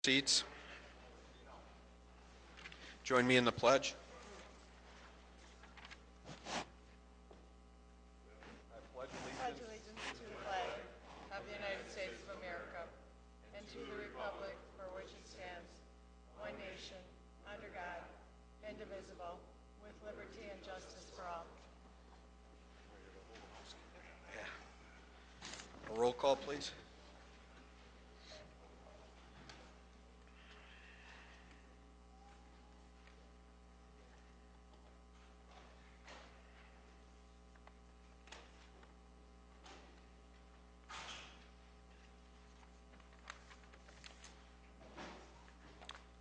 Seats. Join me in the pledge. Pledge allegiance to the flag of the United States of America and to the republic for which it stands, one nation, under God, indivisible, with liberty and justice for all. Yeah. A roll call, please.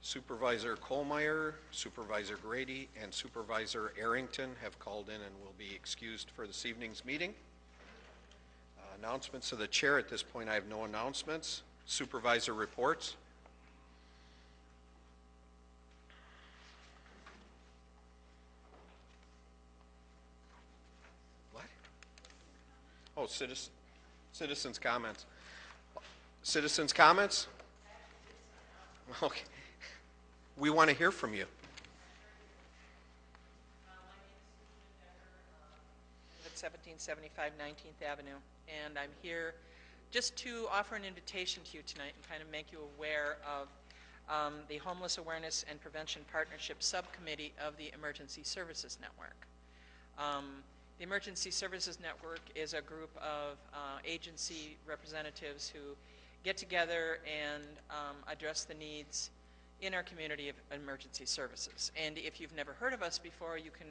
Supervisor Kohlmeyer, Supervisor Grady, and Supervisor Arrington have called in and will be excused for this evening's meeting. Announcements of the chair. At this point, I have no announcements. Supervisor reports. What? Oh, citizens' comments. Citizens' comments? Okay. We want to hear from you. At 1775 19th Avenue, and I'm here just to offer an invitation to you tonight and kind of make you aware of the Homeless Awareness and Prevention Partnership Subcommittee of the Emergency Services Network. The Emergency Services Network is a group of agency representatives who get together and address the needs in our community of emergency services. And if you've never heard of us before, you can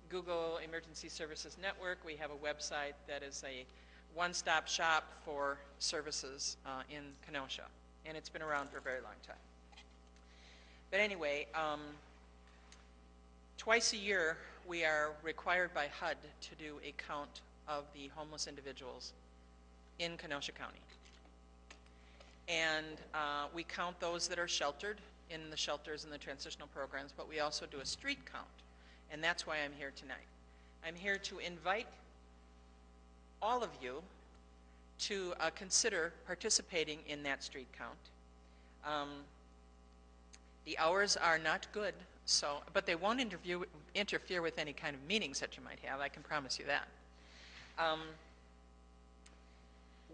Google Emergency Services Network. We have a website that is a one-stop shop for services in Kenosha, and it's been around for a very long time. But anyway, twice a year we are required by HUD to do a count of the homeless individuals in Kenosha County. And we count those that are sheltered in the shelters and the transitional programs, but we also do a street count, and that's why I'm here tonight. I'm here to invite all of you to consider participating in that street count. The hours are not good, but they won't interfere with any kind of meetings that you might have, I can promise you that.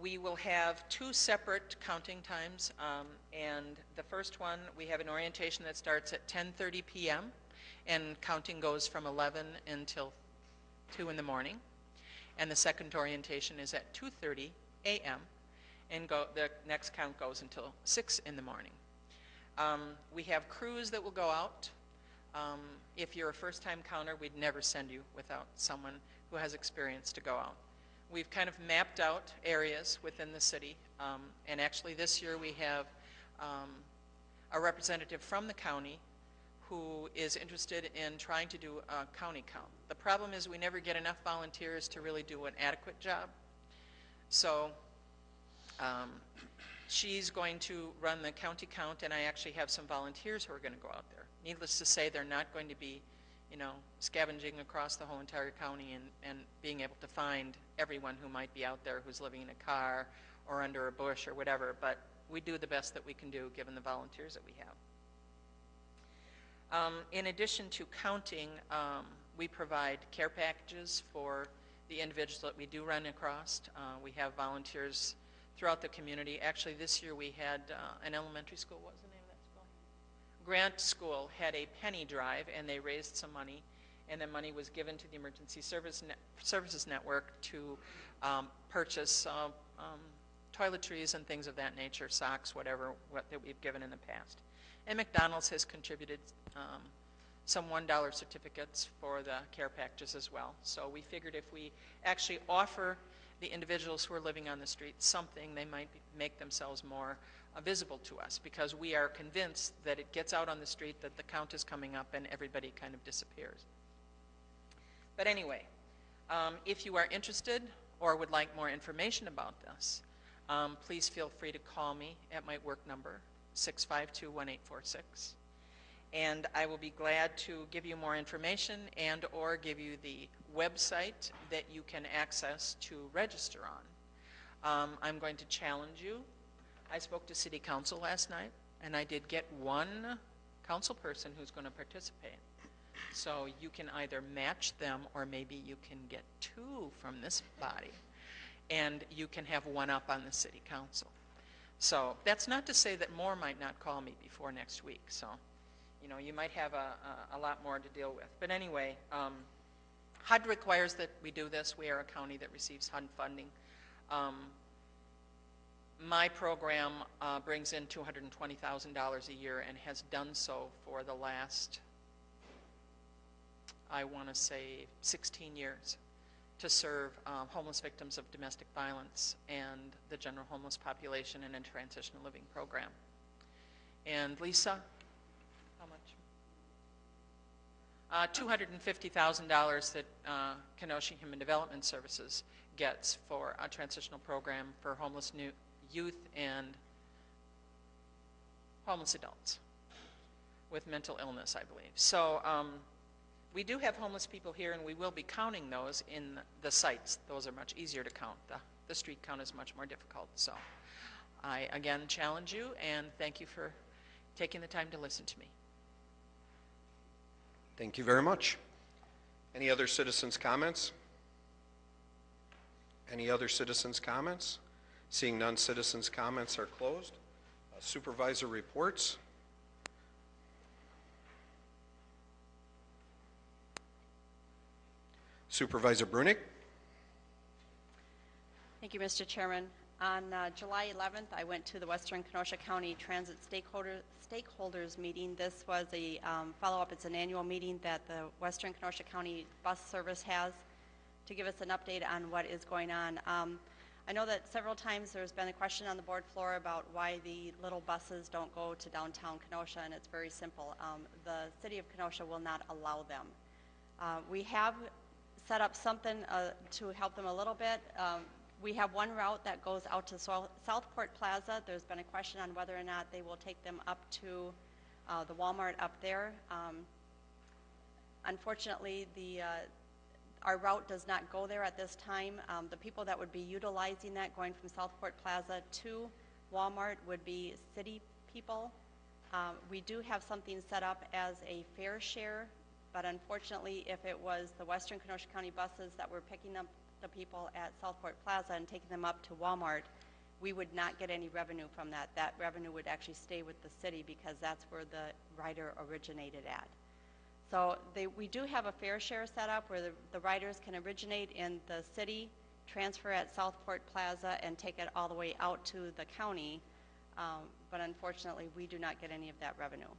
We will have two separate counting times, and the first one, we have an orientation that starts at 10:30 p.m. and counting goes from 11 until 2 in the morning. And the second orientation is at 2:30 a.m. and the next count goes until 6 in the morning. We have crews that will go out. If you're a first-time counter, we'd never send you without someone who has experience to go out. We've kind of mapped out areas within the city, and actually this year we have a representative from the county who is interested in trying to do a county count. The problem is we never get enough volunteers to really do an adequate job. So she's going to run the county count, and I actually have some volunteers who are going to go out there. Needless to say, they're not going to be scavenging across the whole entire county and being able to find everyone who might be out there who's living in a car or under a bush or whatever, but we do the best that we can do given the volunteers that we have. In addition to counting, we provide care packages for the individuals that we do run across. We have volunteers throughout the community. Actually, this year we had an elementary school, what was the name of that school? Grant School had a penny drive, and they raised some money, and the money was given to the Emergency Services Network to purchase toiletries and things of that nature, socks, whatever that we've given in the past. And McDonald's has contributed some $1 certificates for the care packages as well. So we figured if we actually offer the individuals who are living on the street something, they might make themselves more visible to us, because we are convinced that it gets out on the street that the count is coming up and everybody kind of disappears. But anyway, if you are interested or would like more information about this, please feel free to call me at my work number, 652-1846. And I will be glad to give you more information and or give you the website that you can access to register on. I'm going to challenge you. I spoke to City Council last night. And I did get one council person who's going to participate. So you can either match them, or maybe you can get two from this body, and you can have one up on the city council. So that's not to say that more might not call me before next week. So, you know, you might have a lot more to deal with. But anyway, HUD requires that we do this. We are a county that receives HUD funding. My program brings in $220,000 a year and has done so for the last, I want to say, 16 years, to serve homeless victims of domestic violence and the general homeless population in a transitional living program. And Lisa, how much? $250,000 that Kenosha Human Development Services gets for a transitional program for homeless youth and homeless adults with mental illness, I believe. So we do have homeless people here, and we will be counting those in the sites. Those are much easier to count. The street count is much more difficult. So I, again, challenge you, and thank you for taking the time to listen to me. Thank you very much. Any other citizens' comments? Any other citizens' comments? Seeing none, citizens' comments are closed. Supervisor reports. Supervisor Brunick. Thank you, Mr. Chairman. On July 11th, I went to the Western Kenosha County Transit Stakeholders meeting. This was a follow-up. It's an annual meeting that the Western Kenosha County Bus Service has to give us an update on what is going on. I know that several times there's been a question on the board floor about why the little buses don't go to downtown Kenosha, and it's very simple. The city of Kenosha will not allow them. We have set up something to help them a little bit. We have one route that goes out to Southport Plaza. There's been a question on whether or not they will take them up to the Walmart up there. Unfortunately, our route does not go there at this time. The people that would be utilizing that, going from Southport Plaza to Walmart, would be city people. We do have something set up as a fare share, but unfortunately, if it was the Western Kenosha County buses that were picking up the people at Southport Plaza and taking them up to Walmart, we would not get any revenue from that. That revenue would actually stay with the city because that's where the rider originated at. So we do have a fare share set up where the riders can originate in the city, transfer at Southport Plaza, and take it all the way out to the county. But unfortunately, we do not get any of that revenue.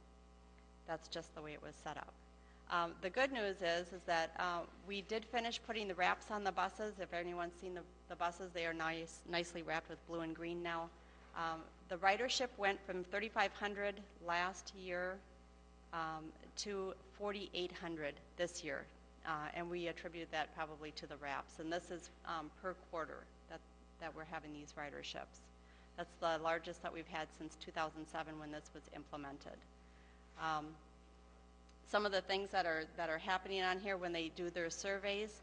That's just the way it was set up. The good news is that we did finish putting the wraps on the buses. If anyone's seen the buses, they are nicely wrapped with blue and green now. The ridership went from 3,500 last year to 4,800 this year, and we attribute that probably to the wraps. And this is per quarter that we're having these riderships. That's the largest that we've had since 2007 when this was implemented. Some of the things that are happening on here when they do their surveys,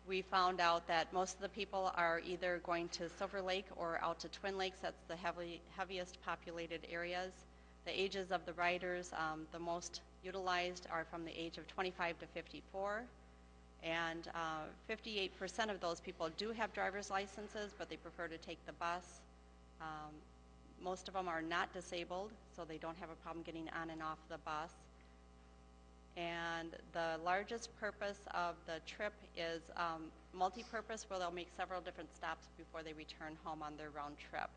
we found out that most of the people are either going to Silver Lake or out to Twin Lakes. That's the heaviest populated areas. The ages of the riders, the most utilized are from the age of 25 to 54. And 58% of those people do have driver's licenses, but they prefer to take the bus. Most of them are not disabled, so they don't have a problem getting on and off the bus. And the largest purpose of the trip is multi-purpose, where they'll make several different stops before they return home on their round trip.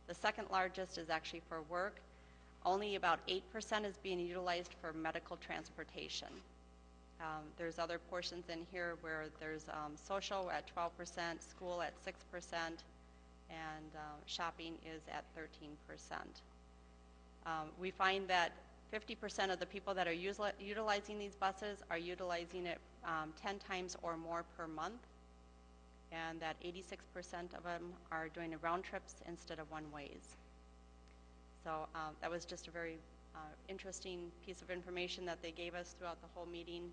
The second largest is actually for work. Only about 8% is being utilized for medical transportation. There's other portions in here where there's social at 12%, school at 6%, and shopping is at 13%. We find that 50% of the people that are utilizing these buses are utilizing it 10 times or more per month, and that 86% of them are doing round trips instead of one-ways. So that was just a very interesting piece of information that they gave us throughout the whole meeting.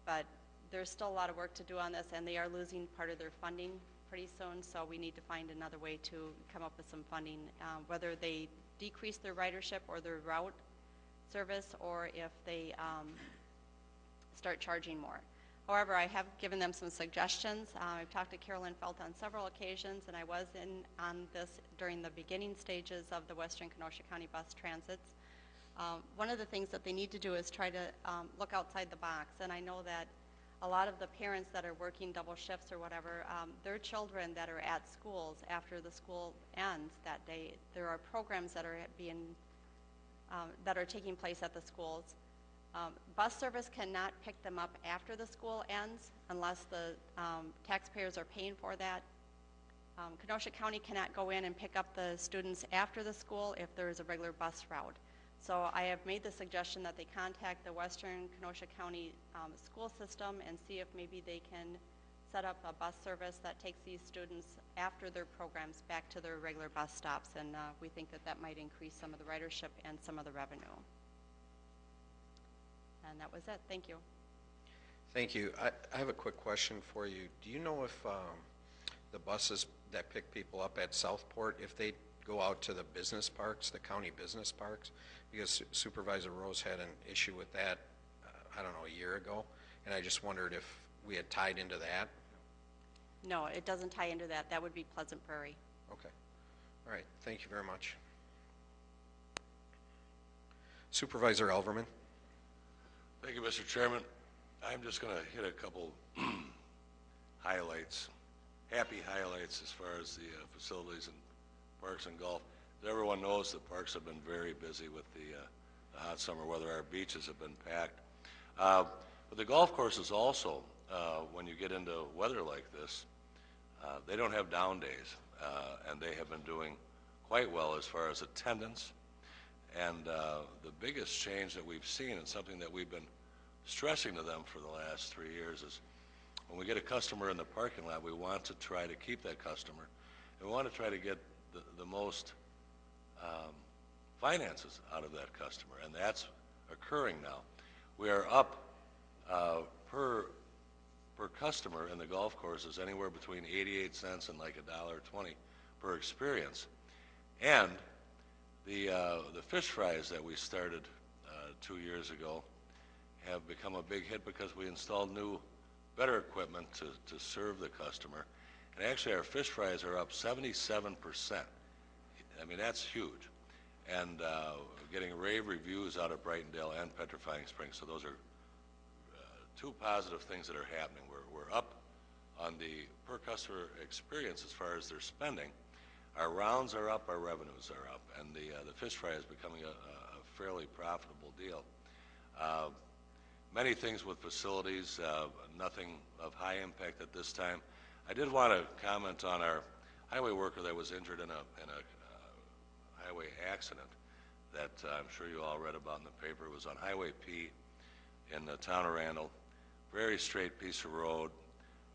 But there's still a lot of work to do on this, and they are losing part of their funding pretty soon, so we need to find another way to come up with some funding, whether they decrease their ridership or their route service, or if they start charging more. However, I have given them some suggestions. I've talked to Carolyn Felt on several occasions, and I was in on this during the beginning stages of the Western Kenosha County Bus Transits. One of the things that they need to do is try to look outside the box, and I know that a lot of the parents that are working double shifts or whatever, their children that are at schools after the school ends that day, there are programs that are that are taking place at the schools. Bus service cannot pick them up after the school ends unless the taxpayers are paying for that. Kenosha County cannot go in and pick up the students after the school if there is a regular bus route. So I have made the suggestion that they contact the Western Kenosha County school system and see if maybe they can set up a bus service that takes these students after their programs back to their regular bus stops, and we think that that might increase some of the ridership and some of the revenue. And that was it. Thank you. Thank you. I have a quick question for you. Do you know if the buses that pick people up at Southport, if they go out to the business parks, the county business parks? Because Supervisor Rose had an issue with that, I don't know, a year ago, and I just wondered if we had tied into that. No, it doesn't tie into that. That would be Pleasant Prairie. Okay. All right. Thank you very much. Supervisor Elverman. Thank you, Mr. Chairman. I'm just going to hit a couple highlights, happy highlights as far as the facilities and parks and golf. As everyone knows, the parks have been very busy with the hot summer weather. Our beaches have been packed. But the golf courses also, when you get into weather like this, they don't have down days, and they have been doing quite well as far as attendance. And the biggest change that we've seen, and something that we've been stressing to them for the last 3 years, is when we get a customer in the parking lot, we want to try to keep that customer. And we want to try to get the most finances out of that customer, and that's occurring now. We are up per customer in the golf courses anywhere between 88 cents and like $1.20 per experience. And the fish fries that we started 2 years ago have become a big hit because we installed new, better equipment to serve the customer. And actually our fish fries are up 77%. I mean, that's huge. And getting rave reviews out of Brightondale and Petrifying Springs. So those are two positive things that are happening. We're up on the per customer experience as far as their spending. Our rounds are up, our revenues are up, and the fish fry is becoming a fairly profitable deal. Many things with facilities, nothing of high impact at this time. I did want to comment on our highway worker that was injured in a highway accident that I'm sure you all read about in the paper. It was on Highway P in the town of Randall. Very straight piece of road,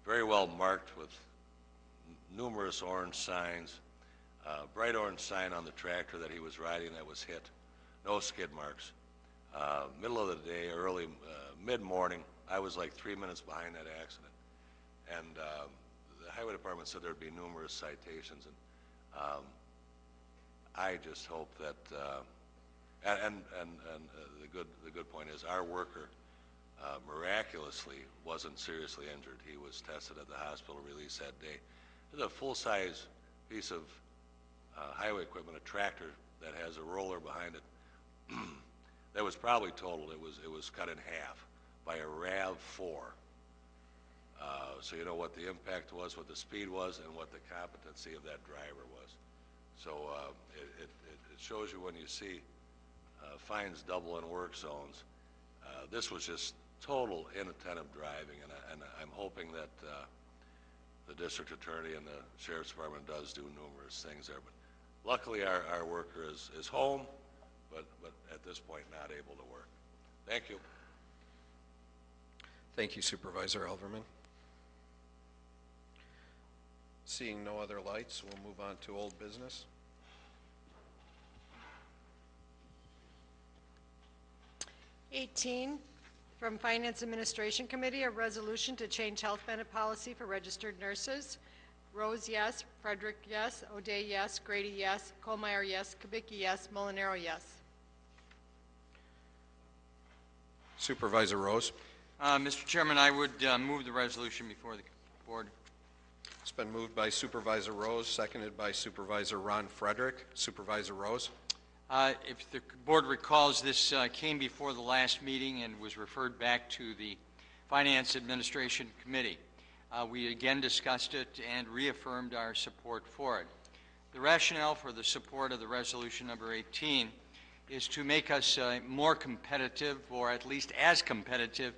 very well marked with numerous orange signs. Bright orange sign on the tractor that he was riding that was hit. No skid marks. Middle of the day, early, mid-morning. I was like 3 minutes behind that accident. And the highway department said there'd be numerous citations. And I just hope that, the good point is our worker miraculously wasn't seriously injured. He was tested at the hospital, released that day. There's a full-size piece of highway equipment, a tractor that has a roller behind it that was probably totaled. It was cut in half by a RAV4. So you know what the impact was, what the speed was, and what the competency of that driver was. So it shows you when you see fines double in work zones. This was just total inattentive driving, and I'm hoping that the district attorney and the sheriff's department does do numerous things there. But luckily our worker is home, but at this point not able to work. Thank you. Thank you, Supervisor Elverman. Seeing no other lights, we'll move on to old business. '18, from Finance Administration Committee, a resolution to change health benefit policy for registered nurses. Rose, yes. Frederick, yes. O'Day, yes. Grady, yes. Colmeyer, yes. Kubicki, yes. Molinaro, yes. Supervisor Rose. Mr. Chairman, I would move the resolution before the board. It's been moved by Supervisor Rose, seconded by Supervisor Ron Frederick. Supervisor Rose. If the board recalls, this came before the last meeting and was referred back to the Finance Administration Committee. We again discussed it and reaffirmed our support for it. The rationale for the support of the resolution number 18 is to make us more competitive, or at least as competitive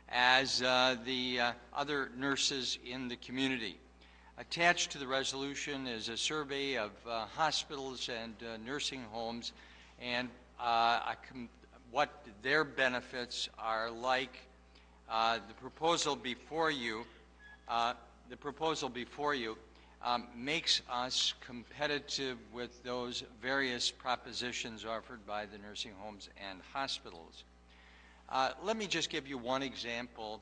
as the other nurses in the community. Attached to the resolution is a survey of hospitals and nursing homes and what their benefits are like. The proposal before you makes us competitive with those various propositions offered by the nursing homes and hospitals. Let me just give you one example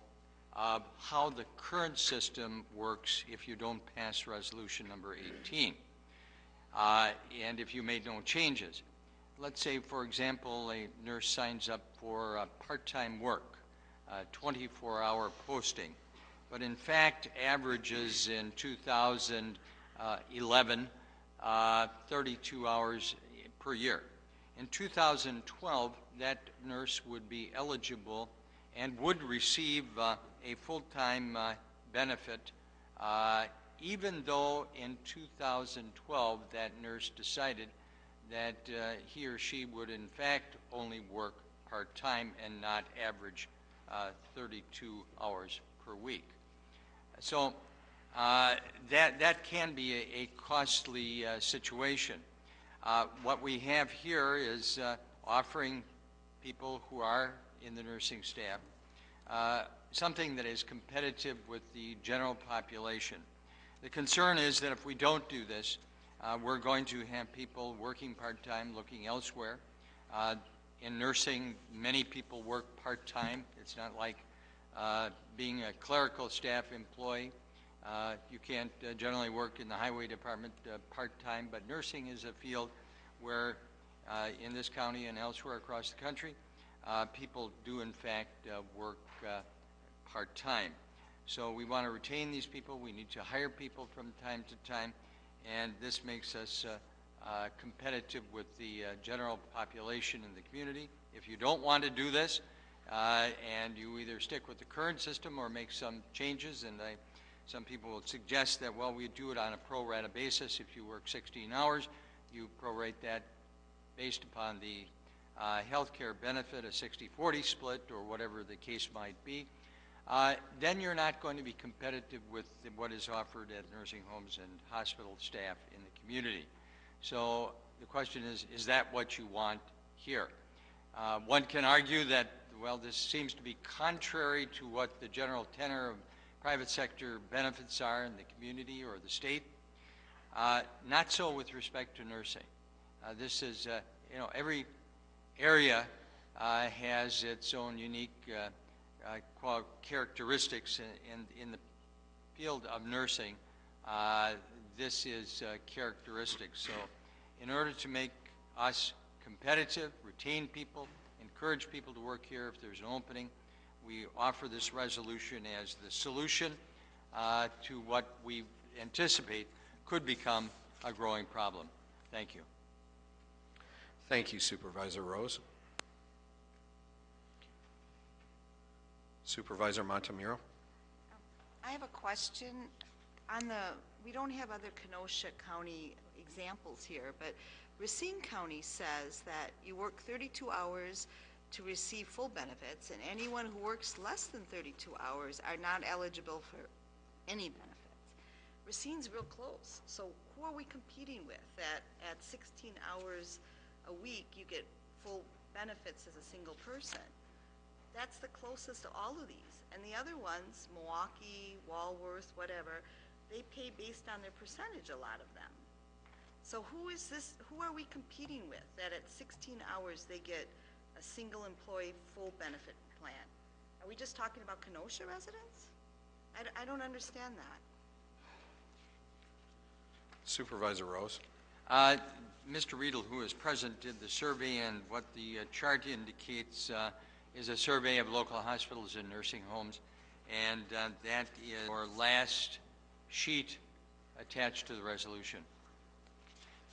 of how the current system works if you don't pass resolution number 18, and if you made no changes. Let's say, for example, a nurse signs up for part-time work, 24-hour posting, but in fact averages in 2011 32 hours per year. In 2012, that nurse would be eligible and would receive a full-time benefit, even though in 2012 that nurse decided that he or she would in fact only work part-time and not average 32 hours per week. So that can be a costly situation. What we have here is offering people who are in the nursing staff something that is competitive with the general population. The concern is that if we don't do this, we're going to have people working part-time looking elsewhere. In nursing, many people work part-time. It's not like being a clerical staff employee. You can't generally work in the highway department part-time, but nursing is a field where in this county and elsewhere across the country, people do in fact work part-time. So we want to retain these people. We need to hire people from time to time, and this makes us competitive with the general population in the community. If you don't want to do this, and you either stick with the current system or make some changes, and some people will suggest that, well, we do it on a pro rata basis. If you work 16 hours, you prorate that based upon the health care benefit, a 60-40 split, or whatever the case might be. Then you're not going to be competitive with what is offered at nursing homes and hospital staff in the community. So the question is that what you want here? One can argue that, well, this seems to be contrary to what the general tenor of private sector benefits are in the community or the state. Not so with respect to nursing. This is, every area has its own unique characteristics in the field of nursing. This is characteristic. So in order to make us competitive, retain people, encourage people to work here if there's an opening, we offer this resolution as the solution to what we anticipate could become a growing problem. Thank you. Thank you, Supervisor Rose. Supervisor Montemuro. I have a question on we don't have other Kenosha County examples here, but Racine County says that you work 32 hours to receive full benefits, and anyone who works less than 32 hours are not eligible for any benefits. Racine's real close, so who are we competing with? That at 16 hours a week you get full benefits as a single person. That's the closest to all of these. And the other ones, Milwaukee, Walworth, whatever, they pay based on their percentage, a lot of them. So who are we competing with that at 16 hours they get a single employee full benefit plan? Are we just talking about Kenosha residents? I don't understand that. Supervisor Rose? Mr. Riedel, who is present, did the survey, and what the chart indicates is a survey of local hospitals and nursing homes, and that is our last sheet attached to the resolution.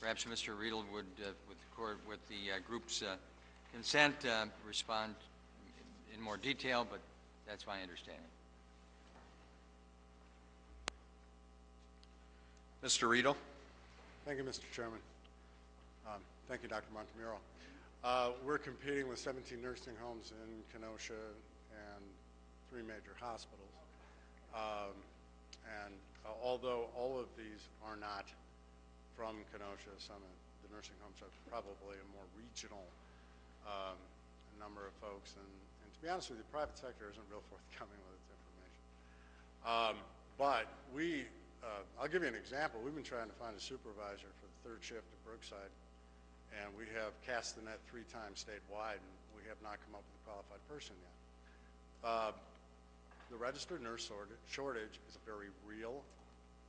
Perhaps Mr. Riedel would, with the group's consent, respond in more detail, but that's my understanding. Mr. Riedel? Thank you, Mr. Chairman. Thank you, Dr. Montemuro. We're competing with 17 nursing homes in Kenosha and 3 major hospitals. Although all of these are not from Kenosha, some of the nursing homes are probably a more regional number of folks. And to be honest with you, the private sector isn't real forthcoming with its information. But I'll give you an example. We've been trying to find a supervisor for the 3rd shift at Brookside, and we have cast the net 3 times statewide, and we have not come up with a qualified person yet. The registered nurse shortage is a very real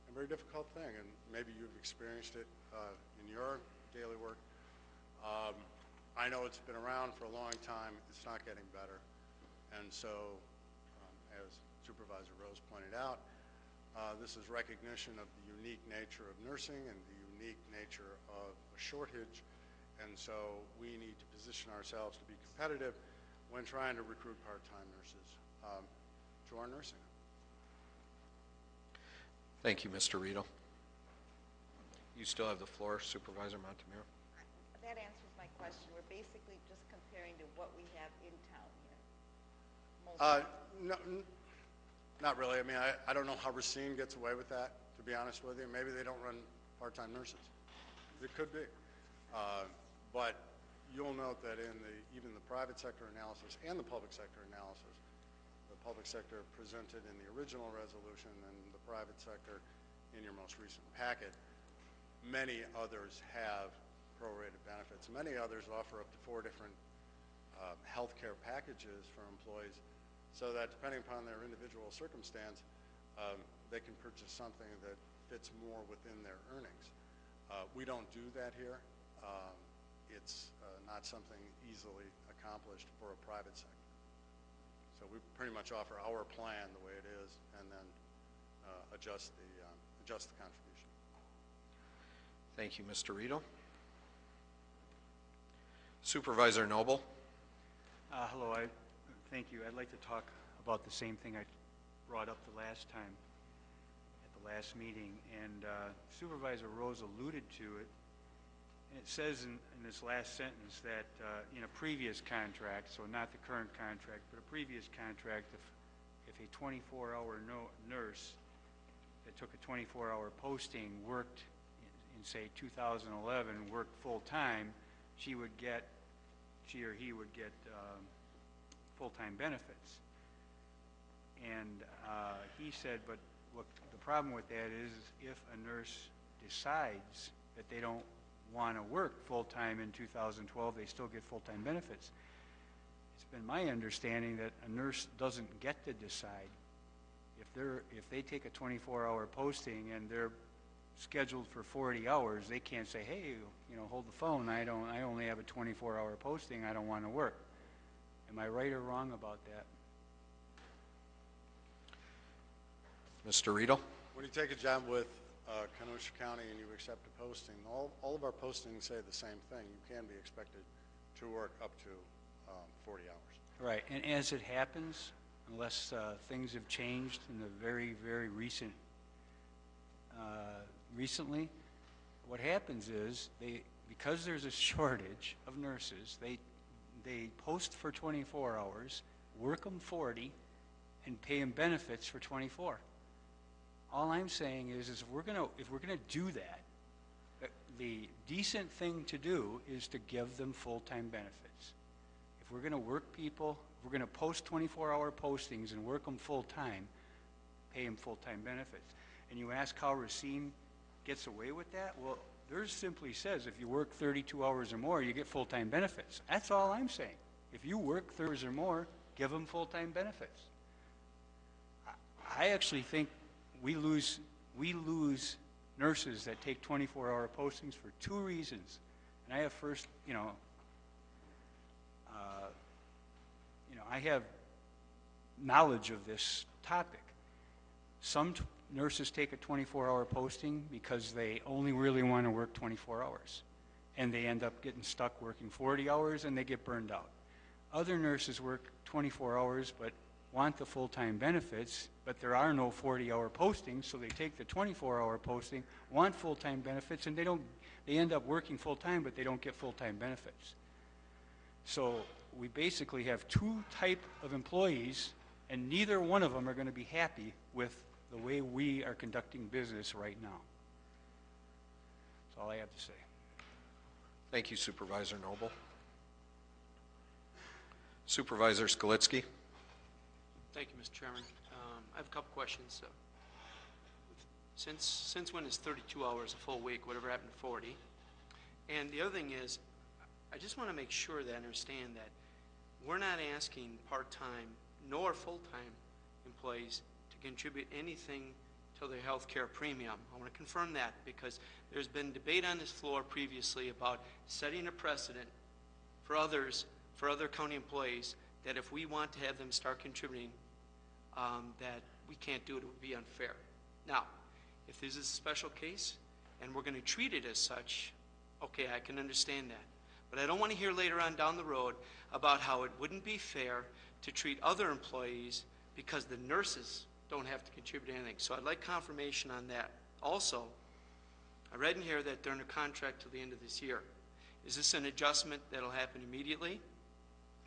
and very difficult thing, and maybe you've experienced it in your daily work. I know it's been around for a long time. It's not getting better, and so as Supervisor Rose pointed out, this is recognition of the unique nature of nursing and the unique nature of a shortage, and so we need to position ourselves to be competitive when trying to recruit part-time nurses to our nursing home. Thank you, Mr. Riedel. You still have the floor, Supervisor Montemuro. That answers my question. We're basically just comparing to what we have in town here. No, not really. I mean, I don't know how Racine gets away with that, to be honest with you. Maybe they don't run part-time nurses. It could be. But you'll note that in even the private sector analysis and the public sector analysis, the public sector presented in the original resolution and the private sector in your most recent packet, many others have prorated benefits. Many others offer up to 4 different health care packages for employees, so that depending upon their individual circumstance, they can purchase something that fits more within their earnings. We don't do that here. It's not something easily accomplished for a private sector. So we pretty much offer our plan the way it is, and then adjust the contribution. Thank you, Mr. Riedel. Supervisor Noble? Hello, thank you. I'd like to talk about the same thing I brought up the last time at the last meeting, and Supervisor Rose alluded to it. And it says in this last sentence that in a previous contract, so not the current contract, but a previous contract, if a 24-hour nurse that took a 24-hour posting worked in, say, 2011, worked full-time, she or he would get full-time benefits. And he said, but look, the problem with that is if a nurse decides that they don't want to work full-time in 2012, they still get full-time benefits. It's been my understanding that a nurse doesn't get to decide. If they take a 24-hour posting and they're scheduled for 40 hours, they can't say, hey, hold the phone, I only have a 24-hour posting, I don't want to work. Am I right or wrong about that? Mr. Riedel? When you take a job with Kenosha County and you accept a posting, all of our postings say the same thing. You can be expected to work up to 40 hours. Right, and as it happens, unless things have changed in the very, very recently, what happens is because there's a shortage of nurses, they post for 24 hours, work them 40, and pay them benefits for 24. All I'm saying is if we're gonna do that, the decent thing to do is to give them full-time benefits. If we're gonna work people, if we're gonna post 24-hour postings and work them full-time, pay them full-time benefits. And you ask how Racine gets away with that? Well, theirs simply says if you work 32 hours or more, you get full-time benefits. That's all I'm saying. If you work 30 hours or more, give them full-time benefits. I actually think we lose nurses that take 24-hour postings for two reasons. And I have I have knowledge of this topic. Some nurses take a 24-hour posting because they only really want to work 24 hours. And they end up getting stuck working 40 hours and they get burned out. Other nurses work 24 hours but want the full-time benefits, but there are no 40-hour postings, so they take the 24-hour posting, want full-time benefits, and they end up working full-time, but they don't get full-time benefits. So we basically have two type of employees, and neither one of them are going to be happy with the way we are conducting business right now. That's all I have to say. Thank you, Supervisor Noble. Supervisor Skalitsky. Thank you, Mr. Chairman. I have a couple questions. Since when is 32 hours a full week? Whatever happened to 40? And the other thing is, I just want to make sure that I understand that we're not asking part-time nor full-time employees to contribute anything to their health care premium. I want to confirm that because there's been debate on this floor previously about setting a precedent for other county employees that if we want to have them start contributing, that we can't do it. It would be unfair. Now, if this is a special case and we're going to treat it as such, okay, I can understand that. But I don't want to hear later on down the road about how it wouldn't be fair to treat other employees because the nurses don't have to contribute anything. So I'd like confirmation on that. Also, I read in here that they're under contract till the end of this year. Is this an adjustment that'll happen immediately?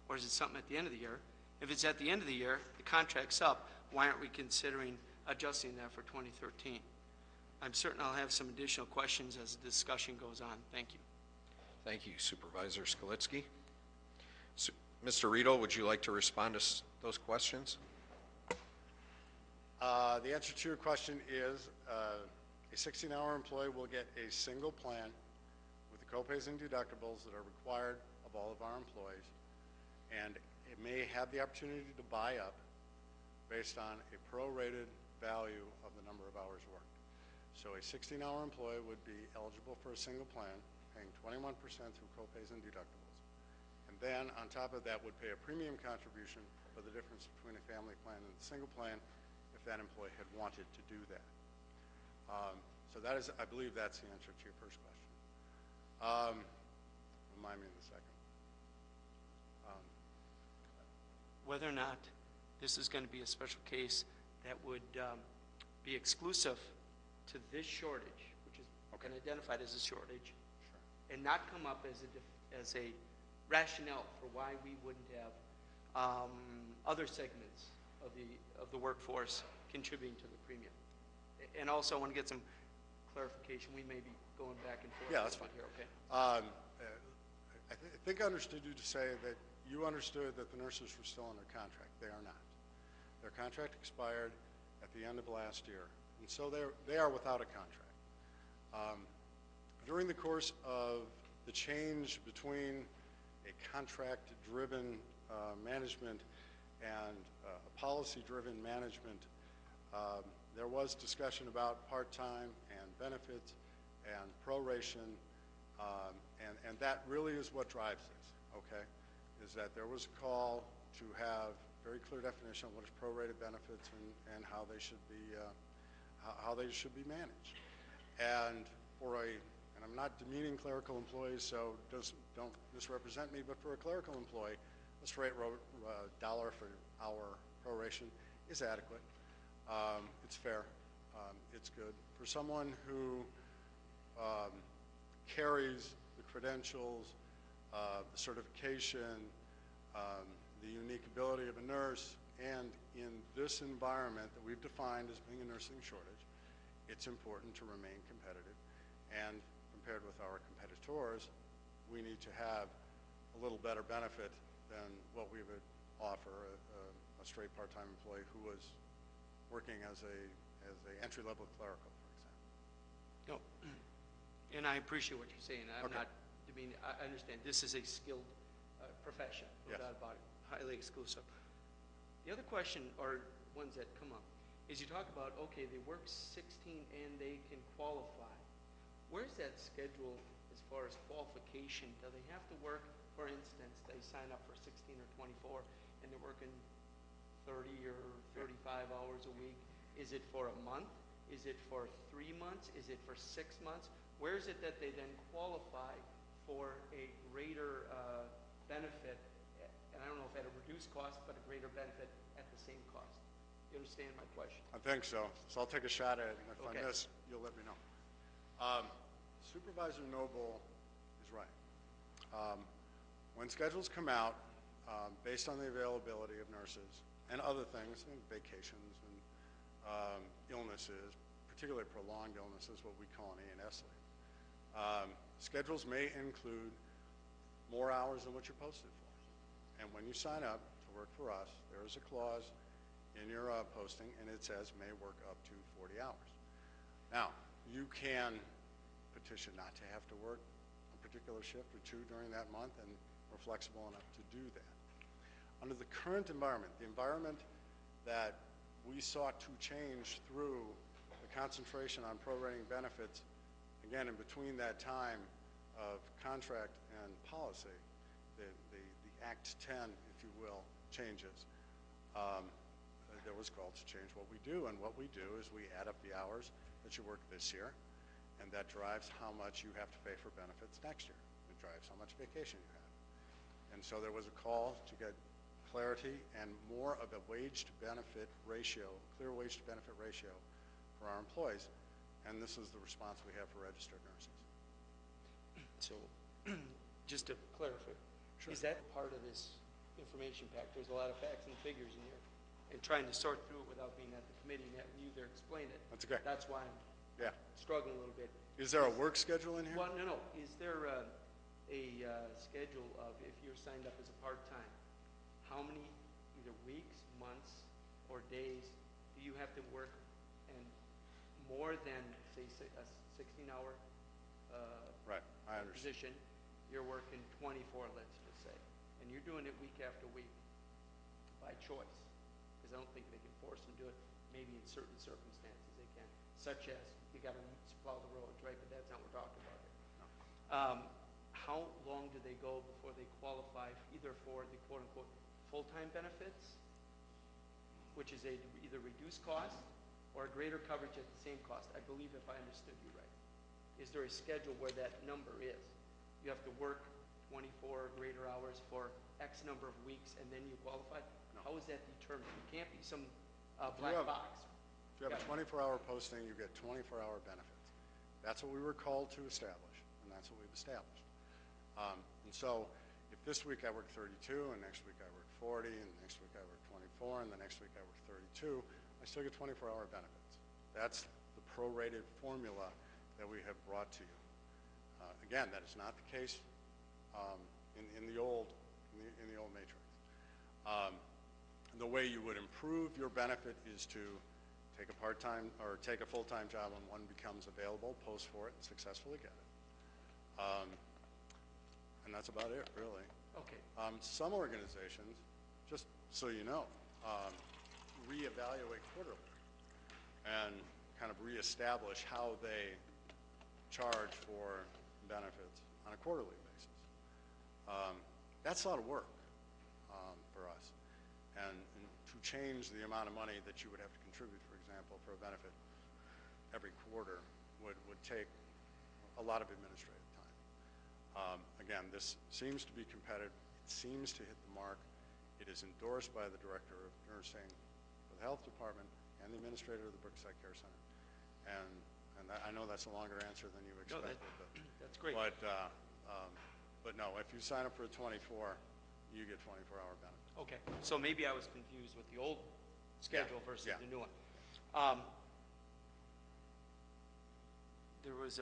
Or is it something at the end of the year? If it's at the end of the year, the contract's up, why aren't we considering adjusting that for 2013? I'm certain I'll have some additional questions as the discussion goes on. Thank you. Thank you, Supervisor Skalitsky. Mr. Riedel, would you like to respond to those questions? The answer to your question is a 16-hour employee will get a single plan with the copays and deductibles that are required of all of our employees, and it may have the opportunity to buy up based on a prorated value of the number of hours worked. So a 16-hour employee would be eligible for a single plan, paying 21% through copays and deductibles. And then on top of that would pay a premium contribution for the difference between a family plan and a single plan if that employee had wanted to do that. So that is, I believe that's the answer to your first question. Remind me of the second. Whether or not this is going to be a special case that would be exclusive to this shortage, which is been identified as a shortage, and not come up as a rationale for why we wouldn't have other segments of the workforce contributing to the premium. And also, I want to get some clarification. We may be going back and forth. Yeah, that's fine. Here, okay. I think I understood you to say that you understood that the nurses were still under contract. They are not. Their contract expired at the end of last year, and so they are without a contract. During the course of the change between a contract-driven management and a policy-driven management, there was discussion about part-time and benefits and proration, and that really is what drives this, okay, is that there was a call to have very clear definition of what is prorated benefits and how they should be managed. And and I'm not demeaning clerical employees, so don't misrepresent me, but for a clerical employee, a straight dollar for hour proration is adequate. It's fair. It's good. For someone who carries the credentials, the certification, the unique ability of a nurse, and in this environment that we've defined as being a nursing shortage, it's important to remain competitive. And compared with our competitors, we need to have a little better benefit than what we would offer a straight part-time employee who was working as a entry-level clerical, for example. No, and I appreciate what you're saying. I'm not demeaning. I understand this is a skilled profession, no doubt about it, highly exclusive. The other question, or ones that come up, is you talk about, okay, they work 16 and they can qualify. Where's that schedule as far as qualification? Do they have to work, for instance, they sign up for 16 or 24 and they're working 30 or 35 hours a week? Is it for a month? Is it for 3 months? Is it for 6 months? Where is it that they then qualify for a greater benefit, and I don't know if at a reduced cost, but a greater benefit at the same cost? You understand my question? I think so. So I'll take a shot at it, and if Okay. I miss, you'll let me know. Supervisor Noble is right. When schedules come out, based on the availability of nurses and other things, and vacations and illnesses, particularly prolonged illnesses, what we call an A&S leave, schedules may include more hours than what you're posted for. And when you sign up to work for us, there is a clause in your posting, and it says may work up to 40 hours. Now, you can petition not to have to work a particular shift or two during that month, and we're flexible enough to do that. Under the current environment, the environment that we sought to change through the concentration on prorating benefits, again, in between that time of contract and policy, the Act 10, if you will, changes. There was called to change what we do, and what we do is we add up the hours that you work this year, and that drives how much you have to pay for benefits next year. It drives how much vacation you have. And so there was a call to get clarity and more of a wage to benefit ratio, clear wage to benefit ratio for our employees, and this is the response we have for registered nurses. So, just to clarify, Sure. is that part of this information pack? There's a lot of facts and figures in here, and trying to sort through it without being at the committee and having you there explain it. That's okay. That's why I'm Yeah. struggling a little bit. Is there a work schedule in here? Well, no. Is there a schedule of, if you're signed up as a part-time, how many either weeks, months, or days do you have to work, and more than, say, a 16-hour Right, I understand. position, you're working 24, let's just say, and you're doing it week after week by choice, because I don't think they can force them to do it. Maybe in certain circumstances they can, such as you got to plow the roads, right? But that's not what we're talking about here. How long do they go before they qualify either for the quote-unquote full-time benefits, which is either reduced cost or a greater coverage at the same cost? I believe, if I understood you right. Is there a schedule where that number is? You have to work 24 or greater hours for X number of weeks and then you qualify? No. How is that determined? It can't be some If black you have- box. If you have a 24-hour posting, you get 24-hour benefits. That's what we were called to establish, and that's what we've established. And so if this week I work 32, and next week I work 40, and next week I work 24, and the next week I work 32, I still get 24-hour benefits. That's the prorated formula that we have brought to you. Again, that is not the case in the old matrix. The way you would improve your benefit is to take a part-time or take a full-time job when one becomes available, post for it, and successfully get it. And that's about it, really. Okay. Some organizations, just so you know, reevaluate quarterly and kind of reestablish how they charge for benefits on a quarterly basis. That's a lot of work for us. And to change the amount of money that you would have to contribute, for example, for a benefit every quarter would take a lot of administrative time. Again, this seems to be competitive. It seems to hit the mark. It is endorsed by the Director of Nursing for the Health Department and the Administrator of the Brookside Care Center. And I know that's a longer answer than you expected. That's great. But no, if you sign up for a 24, you get 24-hour benefits. Okay, so maybe I was confused with the old schedule versus yeah. the new one. There was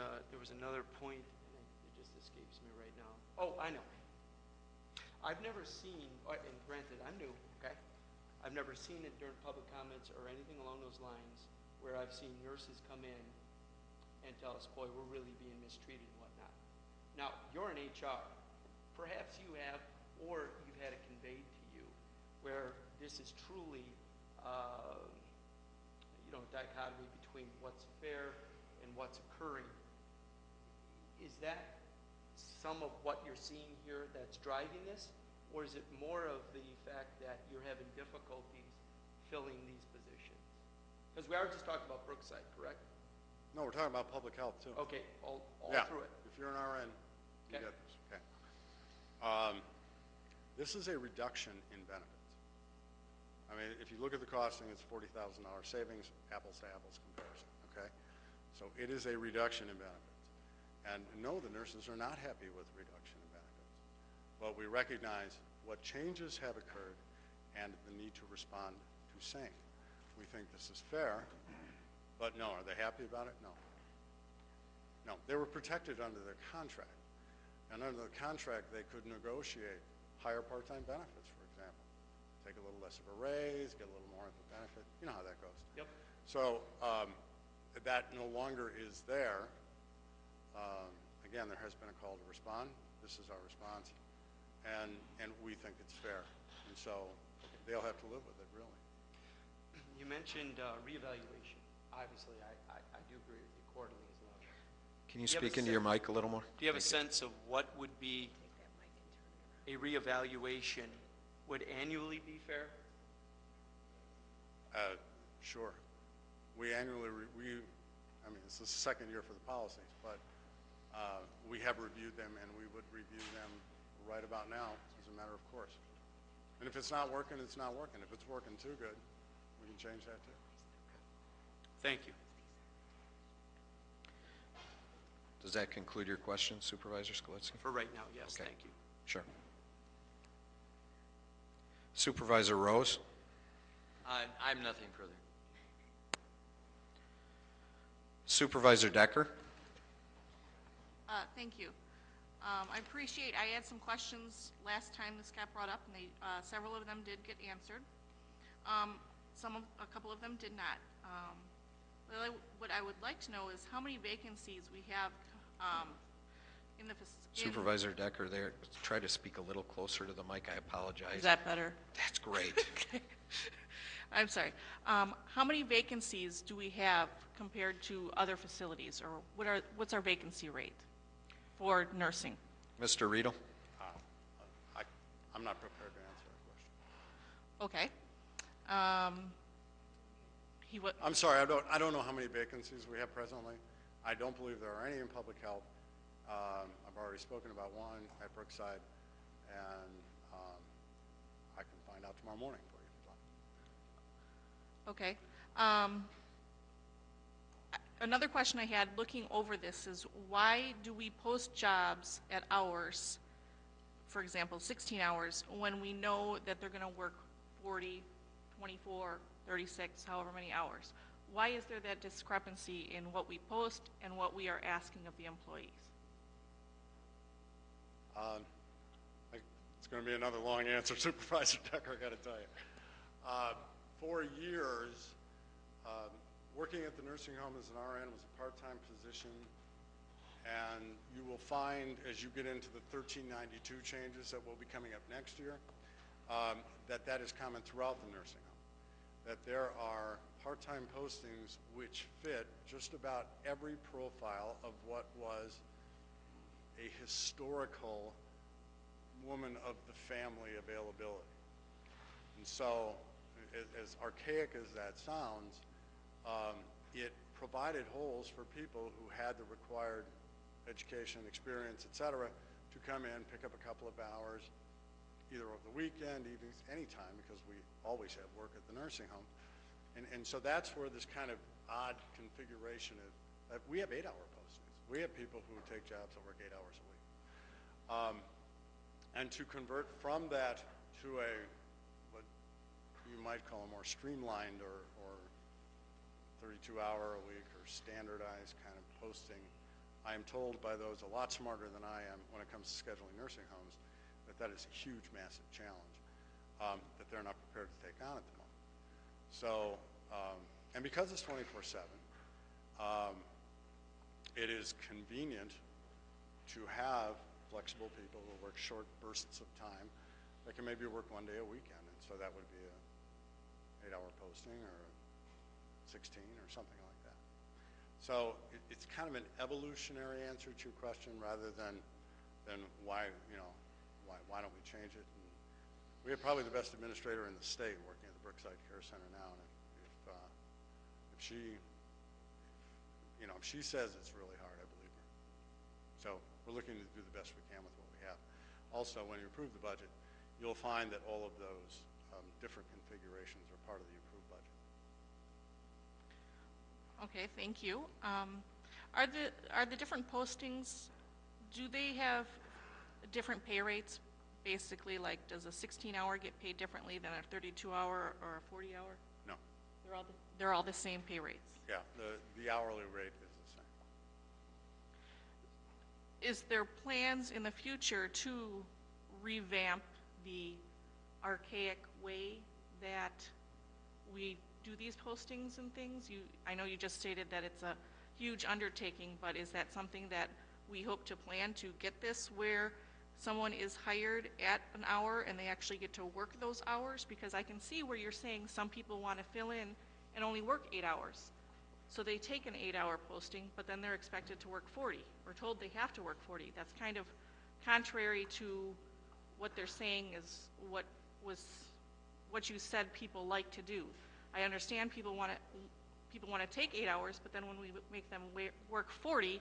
another point, and it just escapes me right now. Oh, I know. I've never seen, and granted, I'm new, okay? I've never seen it during public comments or anything along those lines where I've seen nurses come in and tell us, boy, we're really being mistreated and whatnot. Now, you're in HR. Perhaps you have, or you've had it conveyed to you, where this is truly, dichotomy between what's fair and what's occurring. Is that some of what you're seeing here that's driving this? Or is it more of the fact that you're having difficulties filling these positions? Because we are just talking about Brookside, correct? No, we're talking about public health too. Okay, all Yeah. through it. If you're an RN, you Okay. get this, okay. This is a reduction in benefits. I mean, if you look at the costing, it's $40,000 savings, apples to apples comparison, okay? So it is a reduction in benefits. And no, the nurses are not happy with reduction in benefits. But we recognize what changes have occurred and the need to respond to same. We think this is fair, but no, are they happy about it? No. No, they were protected under their contract. And under the contract, they could negotiate higher part-time benefits, for example. Take a little less of a raise, get a little more of a benefit. You know how that goes. Yep. So that no longer is there. Again, there has been a call to respond. This is our response. And we think it's fair. And so they'll have to live with it, really. You mentioned reevaluation. Obviously, I do agree with you quarterly as well. Can you Do you have a speak into your mic a little more? Do you have a sense of what would be a reevaluation? Would annually be fair? Sure. We annually, I mean, this is the second year for the policies, but we have reviewed them, and we would review them right about now as a matter of course. And if it's not working, it's not working. If it's working too good, we can change that too. Thank you. Does that conclude your question, Supervisor Skalitsky? For right now, yes, Okay. thank you. Sure. Supervisor Rose? I'm nothing further. Supervisor Decker? Thank you. I appreciate, I had some questions last time this got brought up, and they, several of them did get answered. A couple of them did not. What I would like to know is how many vacancies we have in the Supervisor Decker there, try to speak a little closer to the mic. I apologize. Is that better? That's great. Okay. I'm sorry. How many vacancies do we have compared to other facilities, or what's our vacancy rate for nursing? Mr. Riedel? I'm not prepared to answer that question. Okay. I'm sorry, I don't know how many vacancies we have presently. I don't believe there are any in public health. I've already spoken about one at Brookside, and I can find out tomorrow morning for you if you'd like. Okay. Another question I had looking over this is, why do we post jobs at hours, for example, 16 hours, when we know that they're going to work 40, 24, 36, however many hours? Why is there that discrepancy in what we post and what we are asking of the employees? It's going to be another long answer, Supervisor Decker, I got to tell you. For years, working at the nursing home as an RN was a part-time position, and you will find as you get into the 1392 changes that will be coming up next year, that is common throughout the nursing home. That there are part-time postings which fit just about every profile of what was a historical woman of the family availability. And so, as archaic as that sounds, it provided holes for people who had the required education, experience, etc., to come in, pick up a couple of hours, either over the weekend, evenings, anytime, because we always have work at the nursing home. And so that's where this kind of odd configuration is. We have 8-hour postings. We have people who take jobs that work 8 hours a week. And to convert from that to what you might call a more streamlined or 32-hour a week or standardized kind of posting, I am told by those a lot smarter than I am when it comes to scheduling nursing homes that is a huge, massive challenge that they're not prepared to take on at the moment. So, and because it's 24/7, it is convenient to have flexible people who work short bursts of time that can maybe work one day a weekend, and so that would be a 8-hour posting or a 16 or something like that. So it's kind of an evolutionary answer to your question rather than why, why don't we change it? And we have probably the best administrator in the state working at the Brookside Care Center now, and if she, if she says it's really hard, I believe her. So we're looking to do the best we can with what we have. Also, when you approve the budget, you'll find that all of those different configurations are part of the approved budget. Okay, thank you. Are the different postings, do they have different pay rates? Basically, like, does a 16-hour get paid differently than a 32-hour or a 40-hour? No. They're all the same pay rates. Yeah, the hourly rate is the same. Is there plans in the future to revamp the archaic way that we do these postings and things? I know you just stated that it's a huge undertaking, but is that something that we hope to plan to get this where someone is hired at an hour and they actually get to work those hours? Because I can see where you're saying some people want to fill in and only work 8 hours. So they take an 8-hour posting, but then they're expected to work 40. We're told they have to work 40. That's kind of contrary to what they're saying is what you said people like to do. I understand people want to take 8 hours, but then when we make them work 40,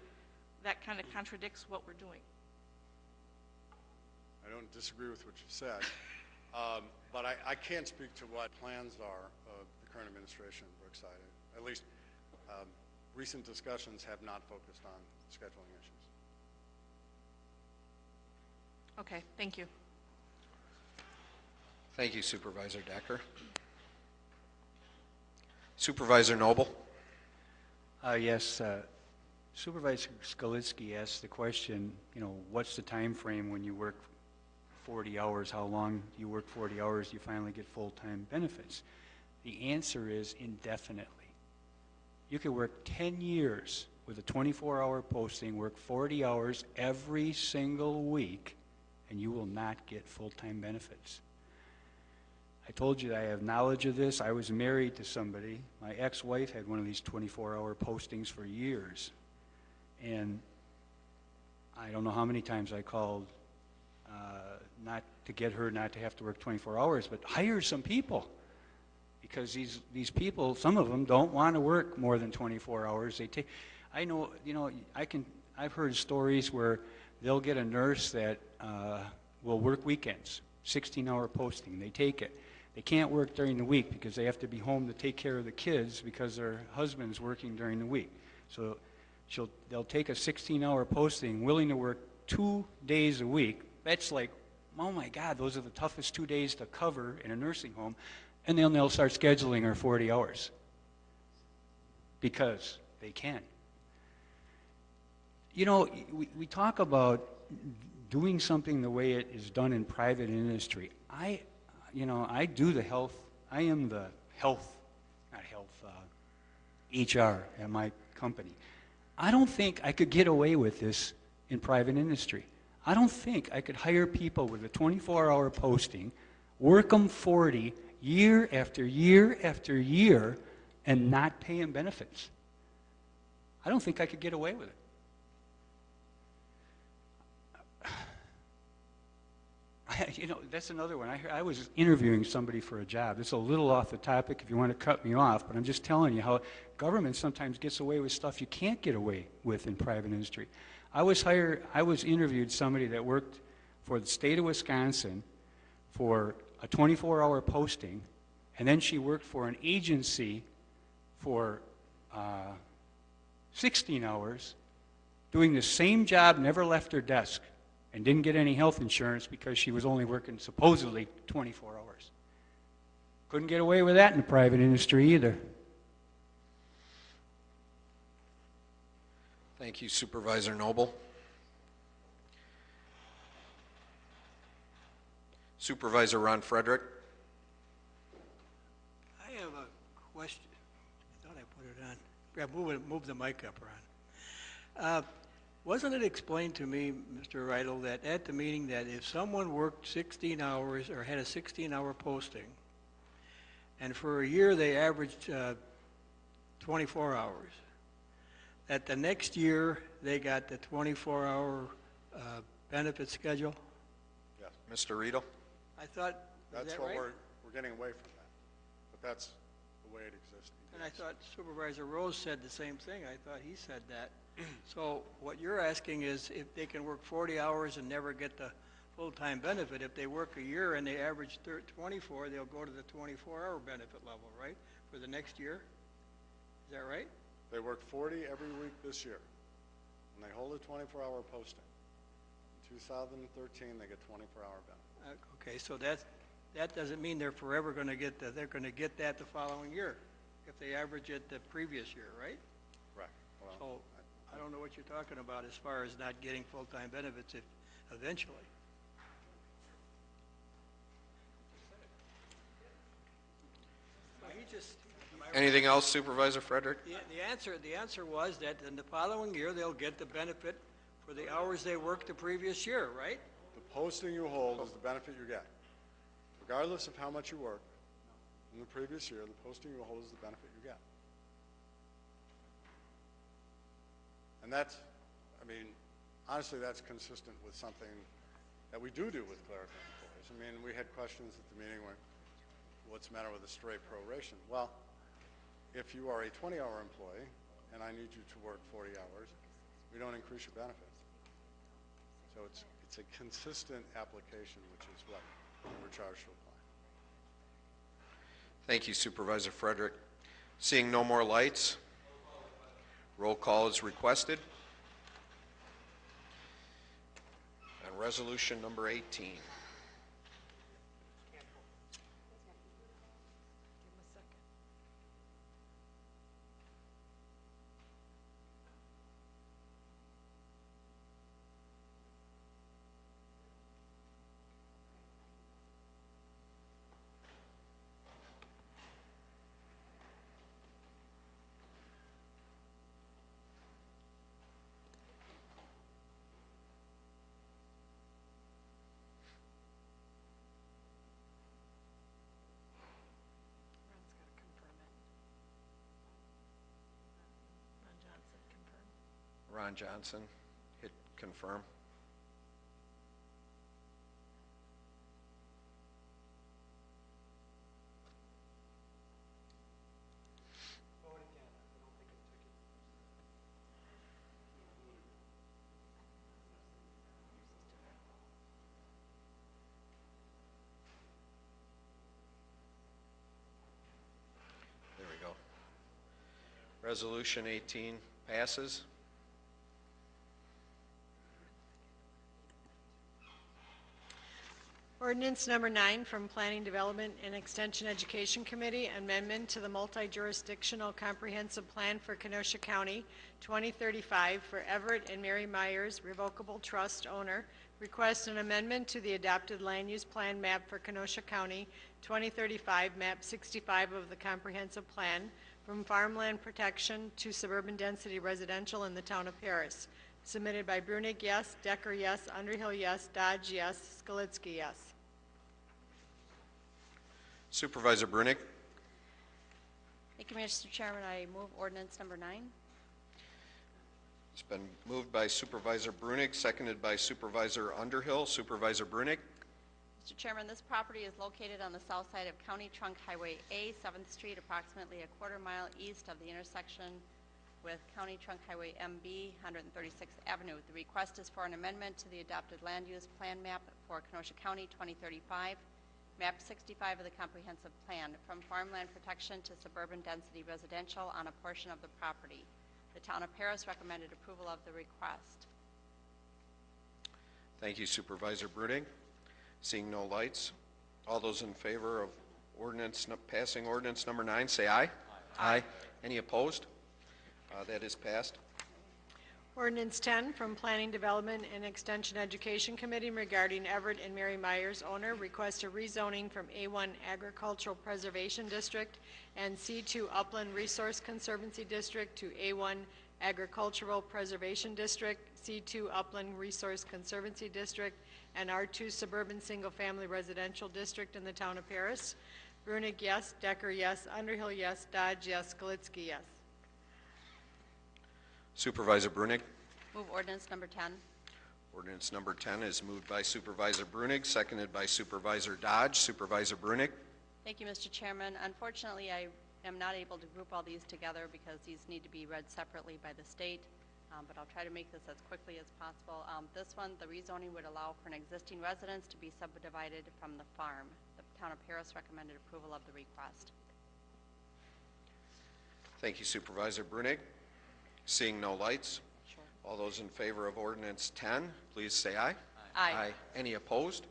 that kind of contradicts what we're doing. I don't disagree with what you said, but I can't speak to what plans are of the current administration in Brookside. At least recent discussions have not focused on scheduling issues. Okay, thank you. Thank you, Supervisor Decker. Supervisor Noble? Yes, Supervisor Skalitsky asked the question, what's the time frame when you work 40 hours? How long you work 40 hours, you finally get full-time benefits? The answer is indefinitely. You could work 10 years with a 24-hour posting, work 40 hours every single week, and you will not get full-time benefits. I told you that I have knowledge of this. I was married to somebody. My ex-wife had one of these 24-hour postings for years. And I don't know how many times I called not to get her not to have to work 24 hours, but hire some people. Because these people, some of them don't want to work more than 24 hours. I know, I've heard stories where they'll get a nurse that will work weekends, 16-hour posting. They take it. They can't work during the week because they have to be home to take care of the kids because their husband's working during the week. So they'll take a 16-hour posting, willing to work 2 days a week. That's like, oh my God, those are the toughest 2 days to cover in a nursing home. And then they'll start scheduling her 40 hours because they can. We talk about doing something the way it is done in private industry. I do the health, I am the HR at my company. I don't think I could get away with this in private industry. I don't think I could hire people with a 24-hour posting, work them 40 year after year after year, and not pay them benefits. I don't think I could get away with it. That's another one. I was interviewing somebody for a job. It's a little off the topic if you want to cut me off, but I'm just telling you how government sometimes gets away with stuff you can't get away with in private industry. I interviewed somebody that worked for the state of Wisconsin for a 24-hour posting, and then she worked for an agency for 16 hours, doing the same job, never left her desk, and didn't get any health insurance because she was only working supposedly 24 hours. Couldn't get away with that in the private industry either. Thank you, Supervisor Noble. Supervisor Ron Frederick. I have a question. I thought I put it on. Move the mic up, Ron. Wasn't it explained to me, Mr. Reidel, that at the meeting that if someone worked 16 hours or had a 16-hour posting, and for a year they averaged 24 hours. That the next year, they got the 24-hour benefit schedule? Yes. Mr. Riedel? I thought, is That's that what right? we're getting away from that. But that's the way it exists. And I thought Supervisor Rose said the same thing. I thought he said that. So what you're asking is if they can work 40 hours and never get the full-time benefit, if they work a year and they average 24, they'll go to the 24-hour benefit level, right, for the next year? Is that right? They work 40 every week this year, and they hold a 24-hour posting. In 2013, they get 24-hour benefit. Okay, so that doesn't mean they're forever going to get that. They're going to get that the following year if they average it the previous year, right? Correct. Well, So I don't know what you're talking about as far as not getting full-time benefits eventually. Well, he just, Anything else, Supervisor Frederick? the answer was that in the following year, they'll get the benefit for the hours they worked the previous year, right? the posting you hold is the benefit you get. Regardless of how much you work in the previous year, the posting you hold is the benefit you get. And that's, I mean, honestly, that's consistent with something that we do with clerical employees. I mean, we had questions at the meeting where, what's the matter with a straight proration? Well, if you are a 20-hour employee and I need you to work 40 hours, we don't increase your benefits. So it's a consistent application, which is what we're charged to apply. Thank you, Supervisor Frederick. Seeing no more lights, roll call is requested. On resolution number 18. Ron Johnson, hit confirm. There we go. Resolution 18 passes. Ordinance number 9 from Planning Development and Extension Education Committee, amendment to the multi-jurisdictional comprehensive plan for Kenosha County 2035 for Everett and Mary Myers Revocable Trust owner. Request an amendment to the adopted land use plan map for Kenosha County 2035, map 65 of the comprehensive plan, from farmland protection to suburban density residential in the town of Paris. Submitted by Brunig, yes. Decker, yes. Underhill, yes. Dodge, yes. Skalitsky, yes. Supervisor Brunig. Thank you, Mr. Chairman. I move ordinance number 9. It's been moved by Supervisor Brunig, seconded by Supervisor Underhill. Supervisor Brunig. Mr. Chairman, this property is located on the south side of County Trunk Highway A, 7th Street, approximately a quarter mile east of the intersection with County Trunk Highway MB, 136th Avenue. The request is for an amendment to the adopted land use plan map for Kenosha County 2035, map 65 of the comprehensive plan, from farmland protection to suburban density residential on a portion of the property. The town of Paris recommended approval of the request. Thank you, Supervisor Brunig. Seeing no lights, all those in favor of passing ordinance number 9, say aye. Aye. Any opposed? That is passed. Ordinance 10 from Planning Development and Extension Education Committee regarding Everett and Mary Myers owner. Request a rezoning from A1 Agricultural Preservation District and C2 Upland Resource Conservancy District to A1 Agricultural Preservation District, C2 Upland Resource Conservancy District, and R2 Suburban Single Family Residential District in the town of Paris. Brunig, yes. Decker, yes. Underhill, yes. Dodge, yes. Skalitsky, yes. Supervisor Brunig. Move ordinance number 10. Ordinance number 10 is moved by Supervisor Brunig, seconded by Supervisor Dodge. Supervisor Brunig. Thank you, Mr. Chairman. Unfortunately, I am not able to group all these together because these need to be read separately by the state, but I'll try to make this as quickly as possible. This one, the rezoning would allow for an existing residence to be subdivided from the farm. The town of Paris recommended approval of the request. Thank you, Supervisor Brunig. Seeing no lights, all those in favor of ordinance 10, please say aye. Aye. Any opposed?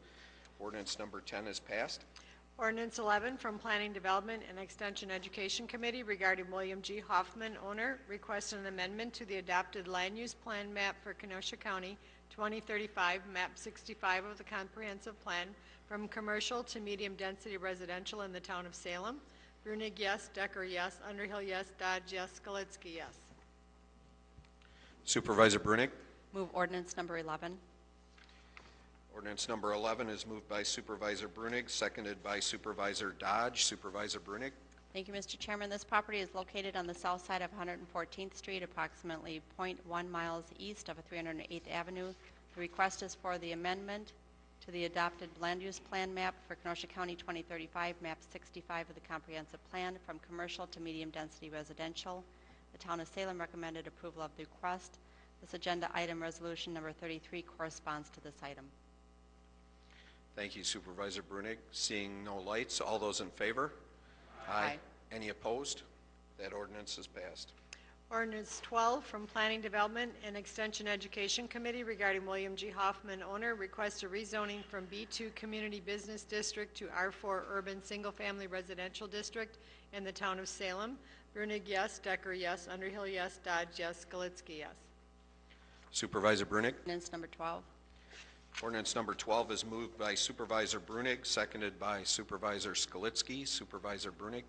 Ordinance number 10 is passed. Ordinance 11 from Planning Development and Extension Education Committee regarding William G. Hoffman, owner, requests an amendment to the adopted land use plan map for Kenosha County 2035, map 65 of the comprehensive plan, from commercial to medium density residential in the town of Salem. Brunig, yes. Decker, yes. Underhill, yes. Dodge, yes. Skalitsky, yes. Supervisor Brunig. Move ordinance number 11. Ordinance number 11 is moved by Supervisor Brunig, seconded by Supervisor Dodge. Supervisor Brunig. Thank you, Mr. Chairman. This property is located on the south side of 114th Street, approximately 0.1 miles east of 308th Avenue. The request is for the amendment to the adopted land use plan map for Kenosha County 2035, map 65 of the comprehensive plan, from commercial to medium density residential. The town of Salem recommended approval of the request. This agenda item, resolution number 33, corresponds to this item. Thank you, Supervisor Brunig. Seeing no lights, all those in favor? Aye. Any opposed? That ordinance is passed. Ordinance 12 from Planning Development and Extension Education Committee regarding William G. Hoffman, owner, requests a rezoning from B2 Community Business District to R4 Urban Single Family Residential District in the town of Salem. Brunig, yes. Decker, yes. Underhill, yes. Dodge, yes. Skalitsky, yes. Supervisor Brunig. Ordinance number 12. Ordinance number 12 is moved by Supervisor Brunig, seconded by Supervisor Skalitsky. Supervisor Brunig.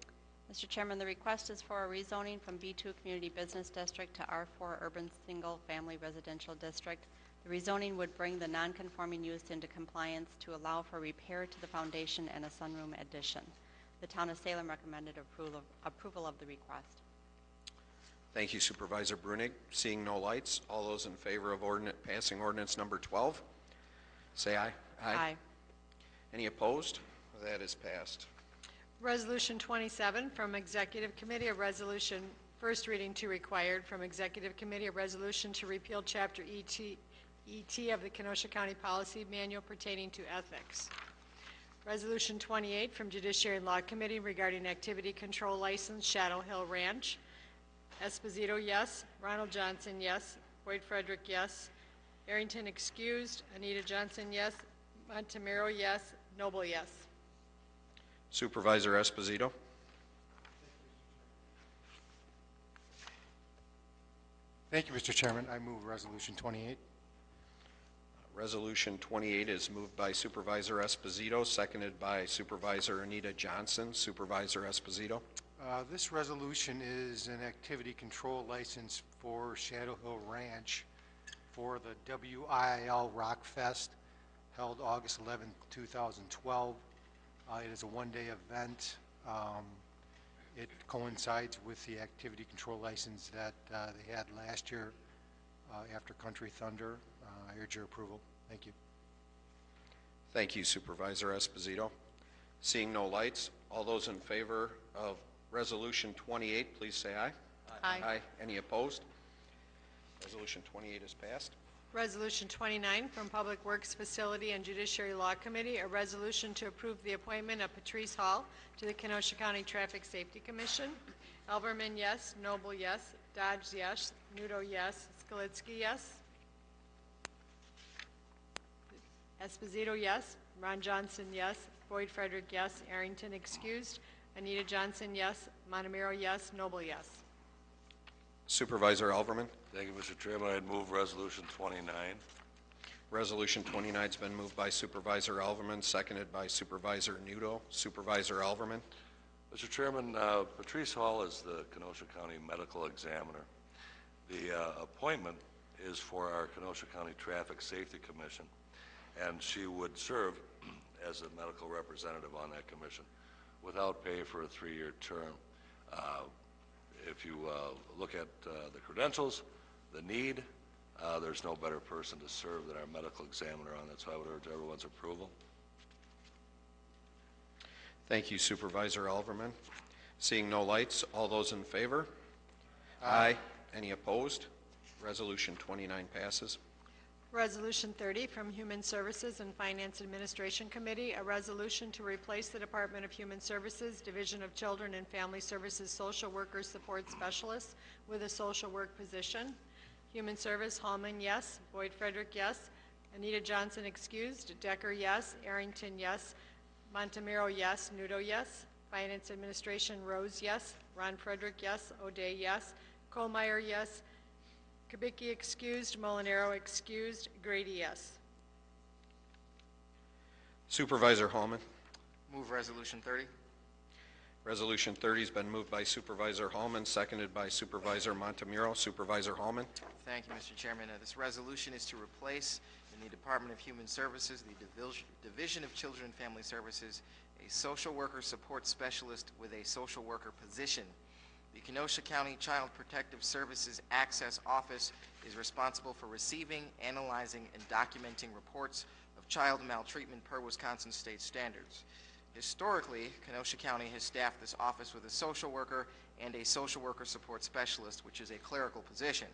Mr. Chairman, the request is for a rezoning from B2 Community Business District to R4 Urban Single Family Residential District. The rezoning would bring the non-conforming use into compliance to allow for repair to the foundation and a sunroom addition. The town of Salem recommended approval of the request. Thank you, Supervisor Brunig. Seeing no lights, all those in favor of passing ordinance number 12, say aye. Aye. Any opposed? That is passed. Resolution 27 from Executive Committee, a resolution, first reading to required, from Executive Committee, a resolution to repeal Chapter ET of the Kenosha County Policy Manual pertaining to ethics. Resolution 28 from Judiciary and Law Committee regarding activity control license, Shadow Hill Ranch. Esposito, yes. Ronald Johnson, yes. Boyd Frederick, yes. Arrington, excused. Anita Johnson, yes. Montemiro, yes. Noble, yes. Supervisor Esposito. Thank you, Mr. Chairman. I move Resolution 28. Resolution 28 is moved by Supervisor Esposito, seconded by Supervisor Anita Johnson. Supervisor Esposito. This resolution is an activity control license for Shadow Hill Ranch for the WIL Rock Fest held August 11, 2012. It is a one-day event. It coincides with the activity control license that they had last year after Country Thunder. I urge your approval. Thank you. Thank you, Supervisor Esposito. Seeing no lights, all those in favor of Resolution 28, please say aye. Aye. Any opposed? Resolution 28 is passed. Resolution 29 from Public Works Facility and Judiciary Law Committee, a resolution to approve the appointment of Patrice Hall to the Kenosha County Traffic Safety Commission. Elverman, yes. Noble, yes. Dodge, yes. Nudo, yes. Skalitsky, yes. Esposito, yes. Ron Johnson, yes. Boyd Frederick, yes. Arrington, excused. Anita Johnson, yes. Montemiro, yes. Noble, yes. Supervisor Alverman. Thank you, Mr. Chairman. I'd move Resolution 29. Resolution 29 has been moved by Supervisor Alverman, seconded by Supervisor Nudo. Supervisor Alverman. Mr. Chairman, Patrice Hall is the Kenosha County Medical Examiner. The appointment is for our Kenosha County Traffic Safety Commission, and she would serve as a medical representative on that commission without pay for a 3-year term. If you look at the credentials, the need. There's no better person to serve than our medical examiner on that, so I would urge everyone's approval. Thank you, Supervisor Alverman. Seeing no lights, all those in favor? Aye. Any opposed? Resolution 29 passes. Resolution 30 from Human Services and Finance Administration Committee, a resolution to replace the Department of Human Services Division of Children and Family Services Social Worker Support Specialist with a social work position. Human Service, Hallman, yes. Boyd Frederick, yes. Anita Johnson excused. Decker, yes. Arrington, yes. Montemiro, yes. Nudo, yes. Finance Administration, Rose, yes. Ron Frederick, yes. O'Day, yes. Kohlmeyer, yes. Kubicki excused. Molinaro excused. Grady, yes. Supervisor Hallman. Move Resolution 30. Resolution 30 has been moved by Supervisor Hallman, seconded by Supervisor Montemuro. Supervisor Hallman. Thank you, Mr. Chairman. This resolution is to replace in the Department of Human Services, the Division of Children and Family Services, a social worker support specialist with a social worker position. The Kenosha County Child Protective Services Access Office is responsible for receiving, analyzing, and documenting reports of child maltreatment per Wisconsin state standards. Historically, Kenosha County has staffed this office with a social worker and a social worker support specialist, which is a clerical position.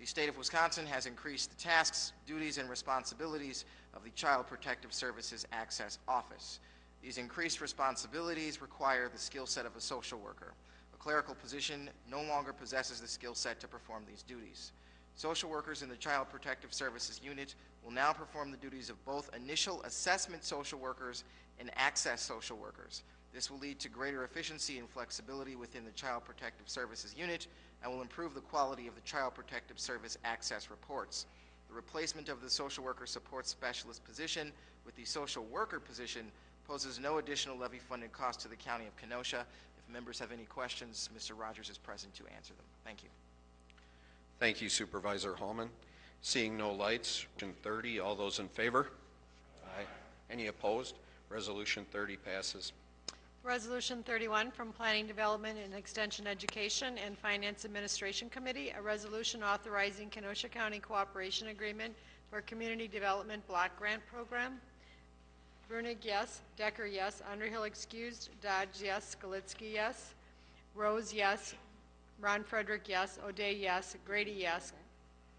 The state of Wisconsin has increased the tasks, duties, and responsibilities of the Child Protective Services Access Office. These increased responsibilities require the skill set of a social worker. A clerical position no longer possesses the skill set to perform these duties. Social workers in the Child Protective Services Unit will now perform the duties of both initial assessment social workers and access social workers. This will lead to greater efficiency and flexibility within the Child Protective Services Unit and will improve the quality of the Child Protective Service access reports. The replacement of the social worker support specialist position with the social worker position poses no additional levy funded cost to the County of Kenosha. If members have any questions, Mr. Rogers is present to answer them. Thank you. Thank you, Supervisor Hallman. Seeing no lights, Resolution 30, all those in favor? Aye. Any opposed? Resolution 30 passes. Resolution 31 from Planning Development and Extension Education and Finance Administration Committee, a resolution authorizing Kenosha County Cooperation Agreement for Community Development Block Grant Program. Brunig, yes. Decker, yes. Underhill excused. Dodge, yes. Skalitsky, yes. Rose, yes. Ron Frederick, yes. O'Day, yes. Grady, yes.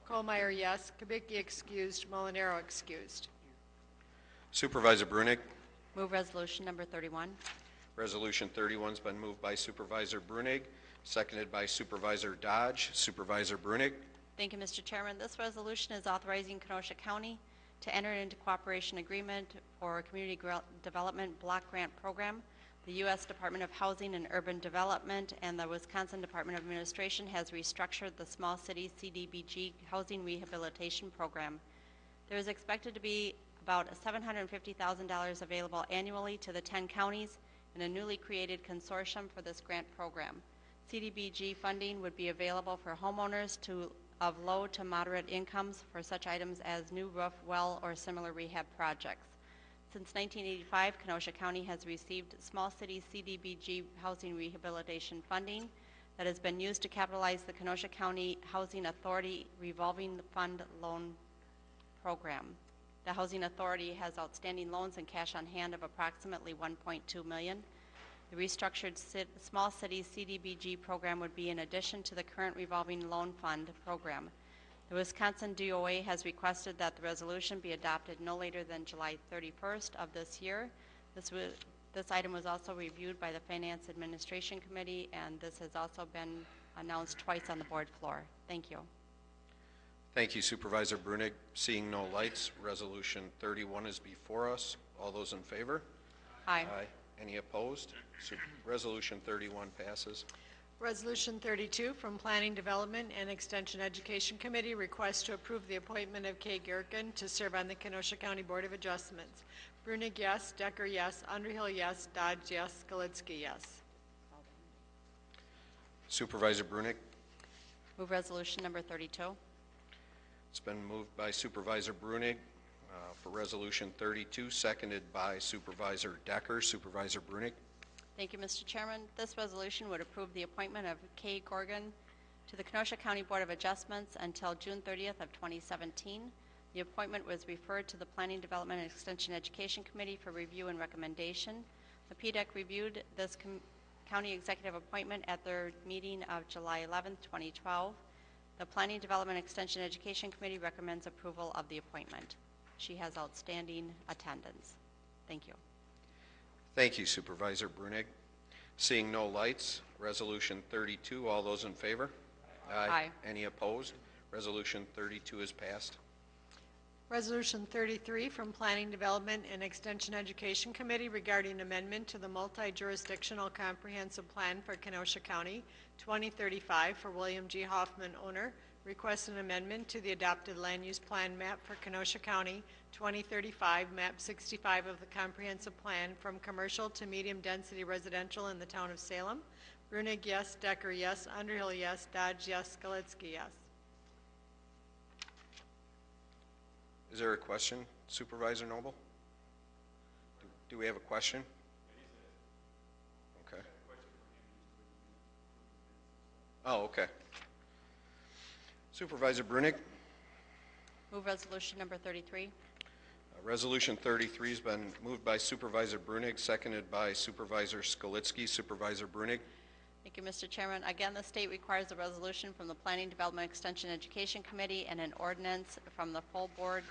Kohlmeyer, yes. Kubicki excused. Molinaro excused. Supervisor Brunig. Move resolution number 31. Resolution 31 has been moved by Supervisor Brunig, seconded by Supervisor Dodge. Supervisor Brunig. Thank you, Mr. Chairman. This resolution is authorizing Kenosha County to enter into cooperation agreement for Community Development Block Grant Program. The U.S. Department of Housing and Urban Development and the Wisconsin Department of Administration has restructured the Small City CDBG Housing Rehabilitation Program. There is expected to be about $750,000 available annually to the 10 counties in a newly created consortium for this grant program. CDBG funding would be available for homeowners of low to moderate incomes for such items as new roof, well, or similar rehab projects. Since 1985, Kenosha County has received Small City CDBG housing rehabilitation funding that has been used to capitalize the Kenosha County Housing Authority revolving fund loan program. The Housing Authority has outstanding loans and cash on hand of approximately $1.2 million. The restructured Small City CDBG program would be in addition to the current revolving loan fund program. The Wisconsin DOA has requested that the resolution be adopted no later than July 31st of this year. This item was also reviewed by the Finance Administration Committee, and this has also been announced twice on the board floor. Thank you. Thank you, Supervisor Brunig. Seeing no lights, Resolution 31 is before us. All those in favor? Aye. Aye. Any opposed? Resolution 31 passes. Resolution 32 from Planning Development and Extension Education Committee requests to approve the appointment of Kay Kirkin to serve on the Kenosha County Board of Adjustments. Brunig, yes. Decker, yes. Underhill, yes. Dodge, yes. Skalitsky, yes. Supervisor Brunig. Move resolution number 32. It's been moved by Supervisor Brunig for Resolution 32, seconded by Supervisor Decker. Supervisor Brunig. Thank you, Mr. Chairman. This resolution would approve the appointment of Kay Corrigan to the Kenosha County Board of Adjustments until June 30th of 2017. The appointment was referred to the Planning, Development, and Extension Education Committee for review and recommendation. The PDEC reviewed this county executive appointment at their meeting of July 11th, 2012. The Planning, Development, and Extension Education Committee recommends approval of the appointment. She has outstanding attendance. Thank you. Thank you, Supervisor Brunig. Seeing no lights, Resolution 32, all those in favor? Aye. Any opposed? Resolution 32 is passed. Resolution 33 from Planning, Development, and Extension Education Committee regarding amendment to the multi-jurisdictional comprehensive plan for Kenosha County 2035 for William G. Hoffman, owner. Request an amendment to the adopted land use plan map for Kenosha County 2035, map 65 of the comprehensive plan from commercial to medium density residential in the town of Salem. Brunig, yes. Decker, yes. Underhill, yes. Dodge, yes. Skalitsky, yes. Is there a question, Supervisor Noble? Do we have a question? Okay. Oh, okay. Supervisor Brunig? Move resolution number 33. Resolution 33 has been moved by Supervisor Brunig, seconded by Supervisor Skalitsky. Supervisor Brunig? Thank you, Mr. Chairman. Again, the state requires a resolution from the Planning, Development, Extension, Education Committee and an ordinance from the full board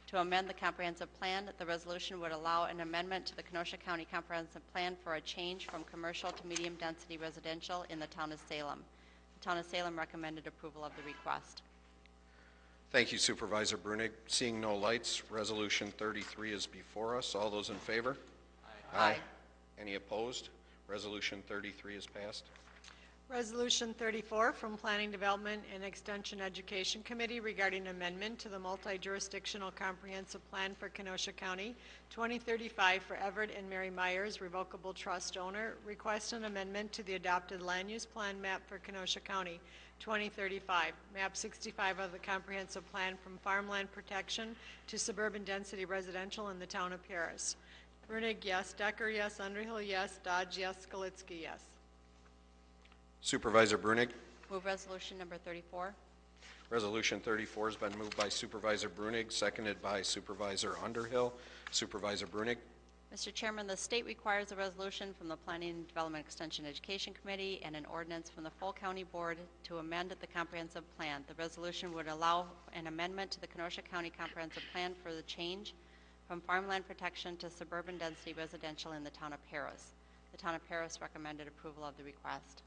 to amend the comprehensive plan. The resolution would allow an amendment to the Kenosha County Comprehensive Plan for a change from commercial to medium-density residential in the town of Salem. The town of Salem recommended approval of the request. Thank you, Supervisor Brunig. Seeing no lights, Resolution 33 is before us. All those in favor? Aye. Any opposed? Resolution 33 is passed. Resolution 34 from Planning, Development, and Extension Education Committee regarding amendment to the multi-jurisdictional comprehensive plan for Kenosha County 2035 for Everett and Mary Myers, revocable trust owner. Request an amendment to the adopted land use plan map for Kenosha County 2035, map 65 of the comprehensive plan from farmland protection to suburban density residential in the town of Paris. Brunig, yes. Decker, yes. Underhill, yes. Dodge, yes. Skalitsky, yes. Supervisor Brunig? Move resolution number 34. Resolution 34 has been moved by Supervisor Brunig, seconded by Supervisor Underhill. Supervisor Brunig? Mr. Chairman, the state requires a resolution from the Planning, Development, Extension, Education Committee and an ordinance from the full county board to amend the comprehensive plan. The resolution would allow an amendment to the Kenosha County Comprehensive Plan for the change from farmland protection to suburban density residential in the town of Paris. The town of Paris recommended approval of the request.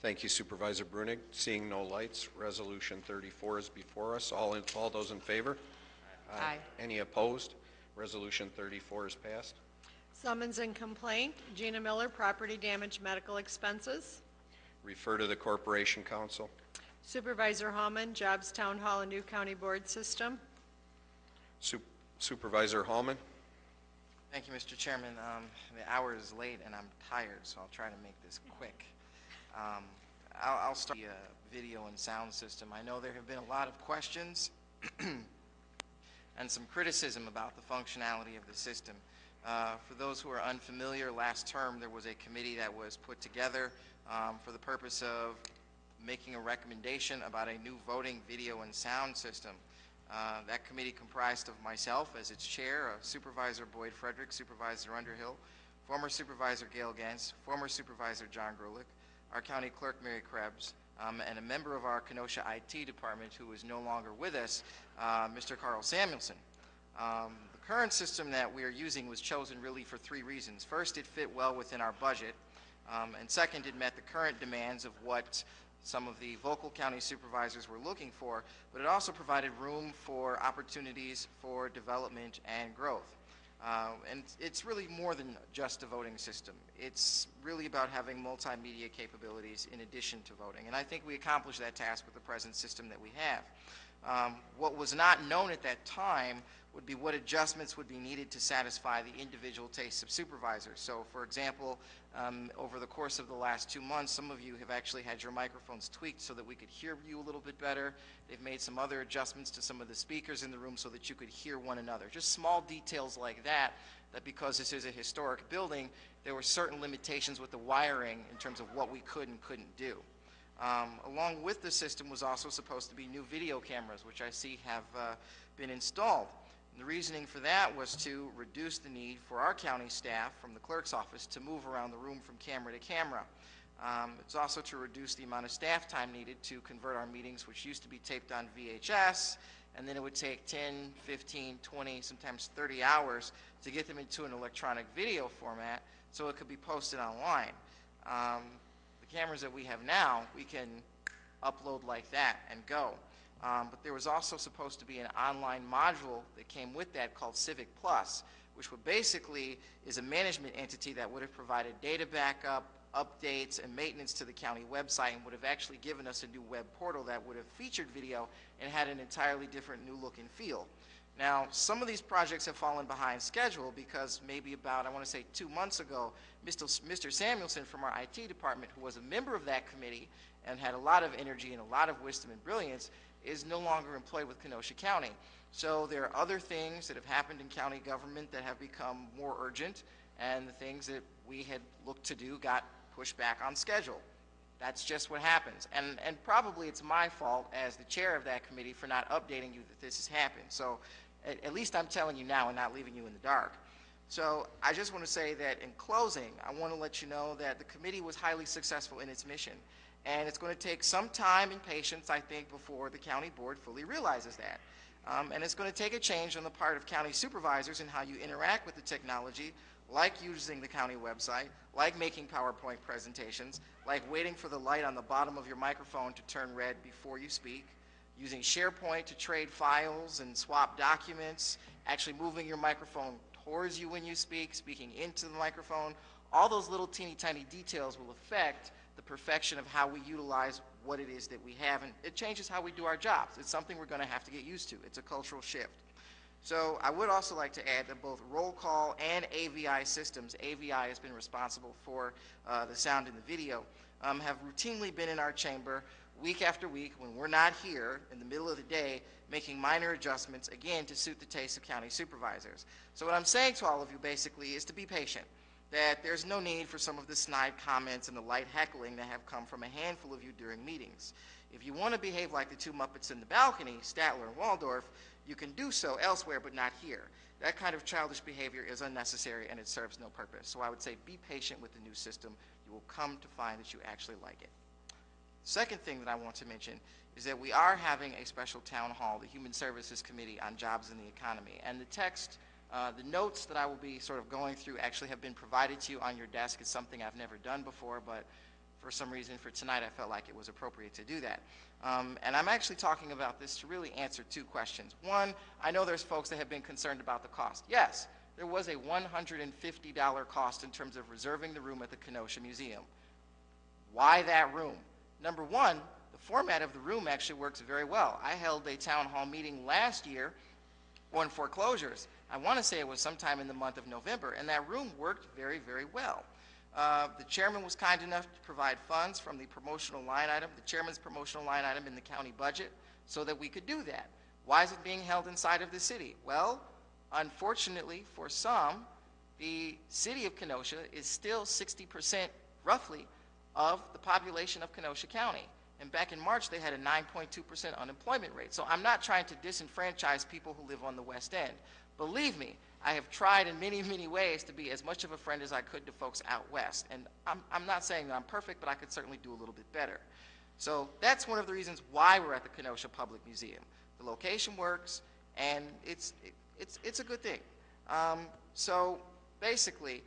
Thank you, Supervisor Brunig. Seeing no lights, Resolution 34 is before us. All those in favor? Aye. Any opposed? Resolution 34 is passed. Summons and complaint. Gina Miller, property damage medical expenses. Refer to the Corporation Council. Supervisor Hallman, Jobs Town Hall and New County Board System. Supervisor Hallman? Thank you, Mr. Chairman. The hour is late and I'm tired, so I'll try to make this quick. I'll start the video and sound system. I know there have been a lot of questions and some criticism about the functionality of the system. For those who are unfamiliar, last term there was a committee that was put together for the purpose of making a recommendation about a new voting video and sound system. That committee comprised of myself as its chair, Supervisor Boyd Frederick, Supervisor Underhill, former Supervisor Gail Gantz, former Supervisor John Grulich, our County Clerk Mary Krebs, and a member of our Kenosha IT department who is no longer with us, Mr. Carl Samuelson. The current system that we are using was chosen really for three reasons. First, it fit well within our budget, and second, it met the current demands of what some of the vocal county supervisors were looking for, but it also provided room for opportunities for development and growth. And it's really more than just a voting system. It's really about having multimedia capabilities in addition to voting. And I think we accomplished that task with the present system that we have. What was not known at that time would be what adjustments would be needed to satisfy the individual tastes of supervisors. So, for example, over the course of the last 2 months, some of you have actually had your microphones tweaked so that we could hear you a little bit better. They've made some other adjustments to some of the speakers in the room so that you could hear one another. Just small details like that, that because this is a historic building, there were certain limitations with the wiring in terms of what we could and couldn't do. Along with the system was also supposed to be new video cameras, which I see have been installed. And the reasoning for that was to reduce the need for our county staff from the clerk's office to move around the room from camera to camera. It's also to reduce the amount of staff time needed to convert our meetings, which used to be taped on VHS, and then it would take 10, 15, 20, sometimes 30 hours to get them into an electronic video format so it could be posted online. The cameras that we have now, we can upload like that and go. But there was also supposed to be an online module that came with that called Civic Plus, which would basically is a management entity that would have provided data backup, updates, and maintenance to the county website, and would have actually given us a new web portal that would have featured video and had an entirely different new look and feel. Now, some of these projects have fallen behind schedule because maybe about, I want to say 2 months ago, Mr. Samuelson from our IT department, who was a member of that committee and had a lot of energy and a lot of wisdom and brilliance, is no longer employed with Kenosha County. So there are other things that have happened in county government that have become more urgent, and the things that we had looked to do got pushed back on schedule. That's just what happens. And probably it's my fault as the chair of that committee for not updating you that this has happened. So at least I'm telling you now and not leaving you in the dark. So I just want to say that in closing, I want to let you know that the committee was highly successful in its mission. And it's going to take some time and patience, I think, before the county board fully realizes that. And it's going to take a change on the part of county supervisors in how you interact with the technology, like using the county website, like making PowerPoint presentations, like waiting for the light on the bottom of your microphone to turn red before you speak, using SharePoint to trade files and swap documents, actually moving your microphone towards you when you speak, speaking into the microphone. All those little teeny tiny details will affect the perfection of how we utilize what it is that we have, and it changes how we do our jobs. It's something we're going to have to get used to. It's a cultural shift. So I would also like to add that both roll call and AVI systems, AVI has been responsible for the sound and the video, have routinely been in our chamber week after week when we're not here in the middle of the day making minor adjustments, again, to suit the taste of county supervisors. So what I'm saying to all of you basically is to be patient, that there's no need for some of the snide comments and the light heckling that have come from a handful of you during meetings. If you want to behave like the two Muppets in the balcony, Statler and Waldorf, you can do so elsewhere but not here. That kind of childish behavior is unnecessary and it serves no purpose. So I would say be patient with the new system. You will come to find that you actually like it. Second thing that I want to mention is that we are having a special town hall, the Human Services Committee on Jobs and the Economy. And the text, the notes that I will be sort of going through actually have been provided to you on your desk. It's something I've never done before, but for some reason for tonight I felt like it was appropriate to do that. And I'm actually talking about this to really answer two questions. One, I know there's folks that have been concerned about the cost. Yes, there was a $150 cost in terms of reserving the room at the Kenosha Museum. Why that room? Number one, the format of the room actually works very well. I held a town hall meeting last year on foreclosures. I want to say it was sometime in the month of November, and that room worked very, very well. The chairman was kind enough to provide funds from the promotional line item, the chairman's promotional line item in the county budget, so that we could do that. Why is it being held inside of the city? Well, unfortunately for some, the city of Kenosha is still 60% roughly of the population of Kenosha County. And back in March, they had a 9.2% unemployment rate. So I'm not trying to disenfranchise people who live on the West End. Believe me, I have tried in many, many ways to be as much of a friend as I could to folks out west. And I'm not saying that I'm perfect, but I could certainly do a little bit better. So that's one of the reasons why we're at the Kenosha Public Museum. The location works, and it's a good thing. So basically,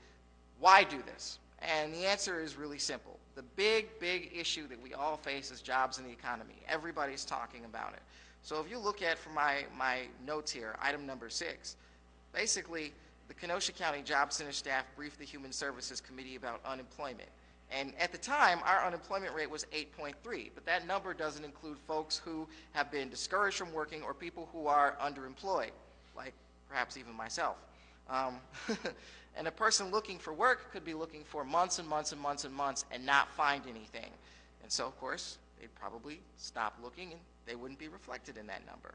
why do this? And the answer is really simple. The big, big issue that we all face is jobs in the economy. Everybody's talking about it. So if you look at from my notes here, item number 6, basically the Kenosha County Job Center staff briefed the Human Services Committee about unemployment. And at the time, our unemployment rate was 8.3, but that number doesn't include folks who have been discouraged from working or people who are underemployed, like perhaps even myself. And a person looking for work could be looking for months and months and months and months and not find anything. And so, of course, they'd probably stop looking and they wouldn't be reflected in that number.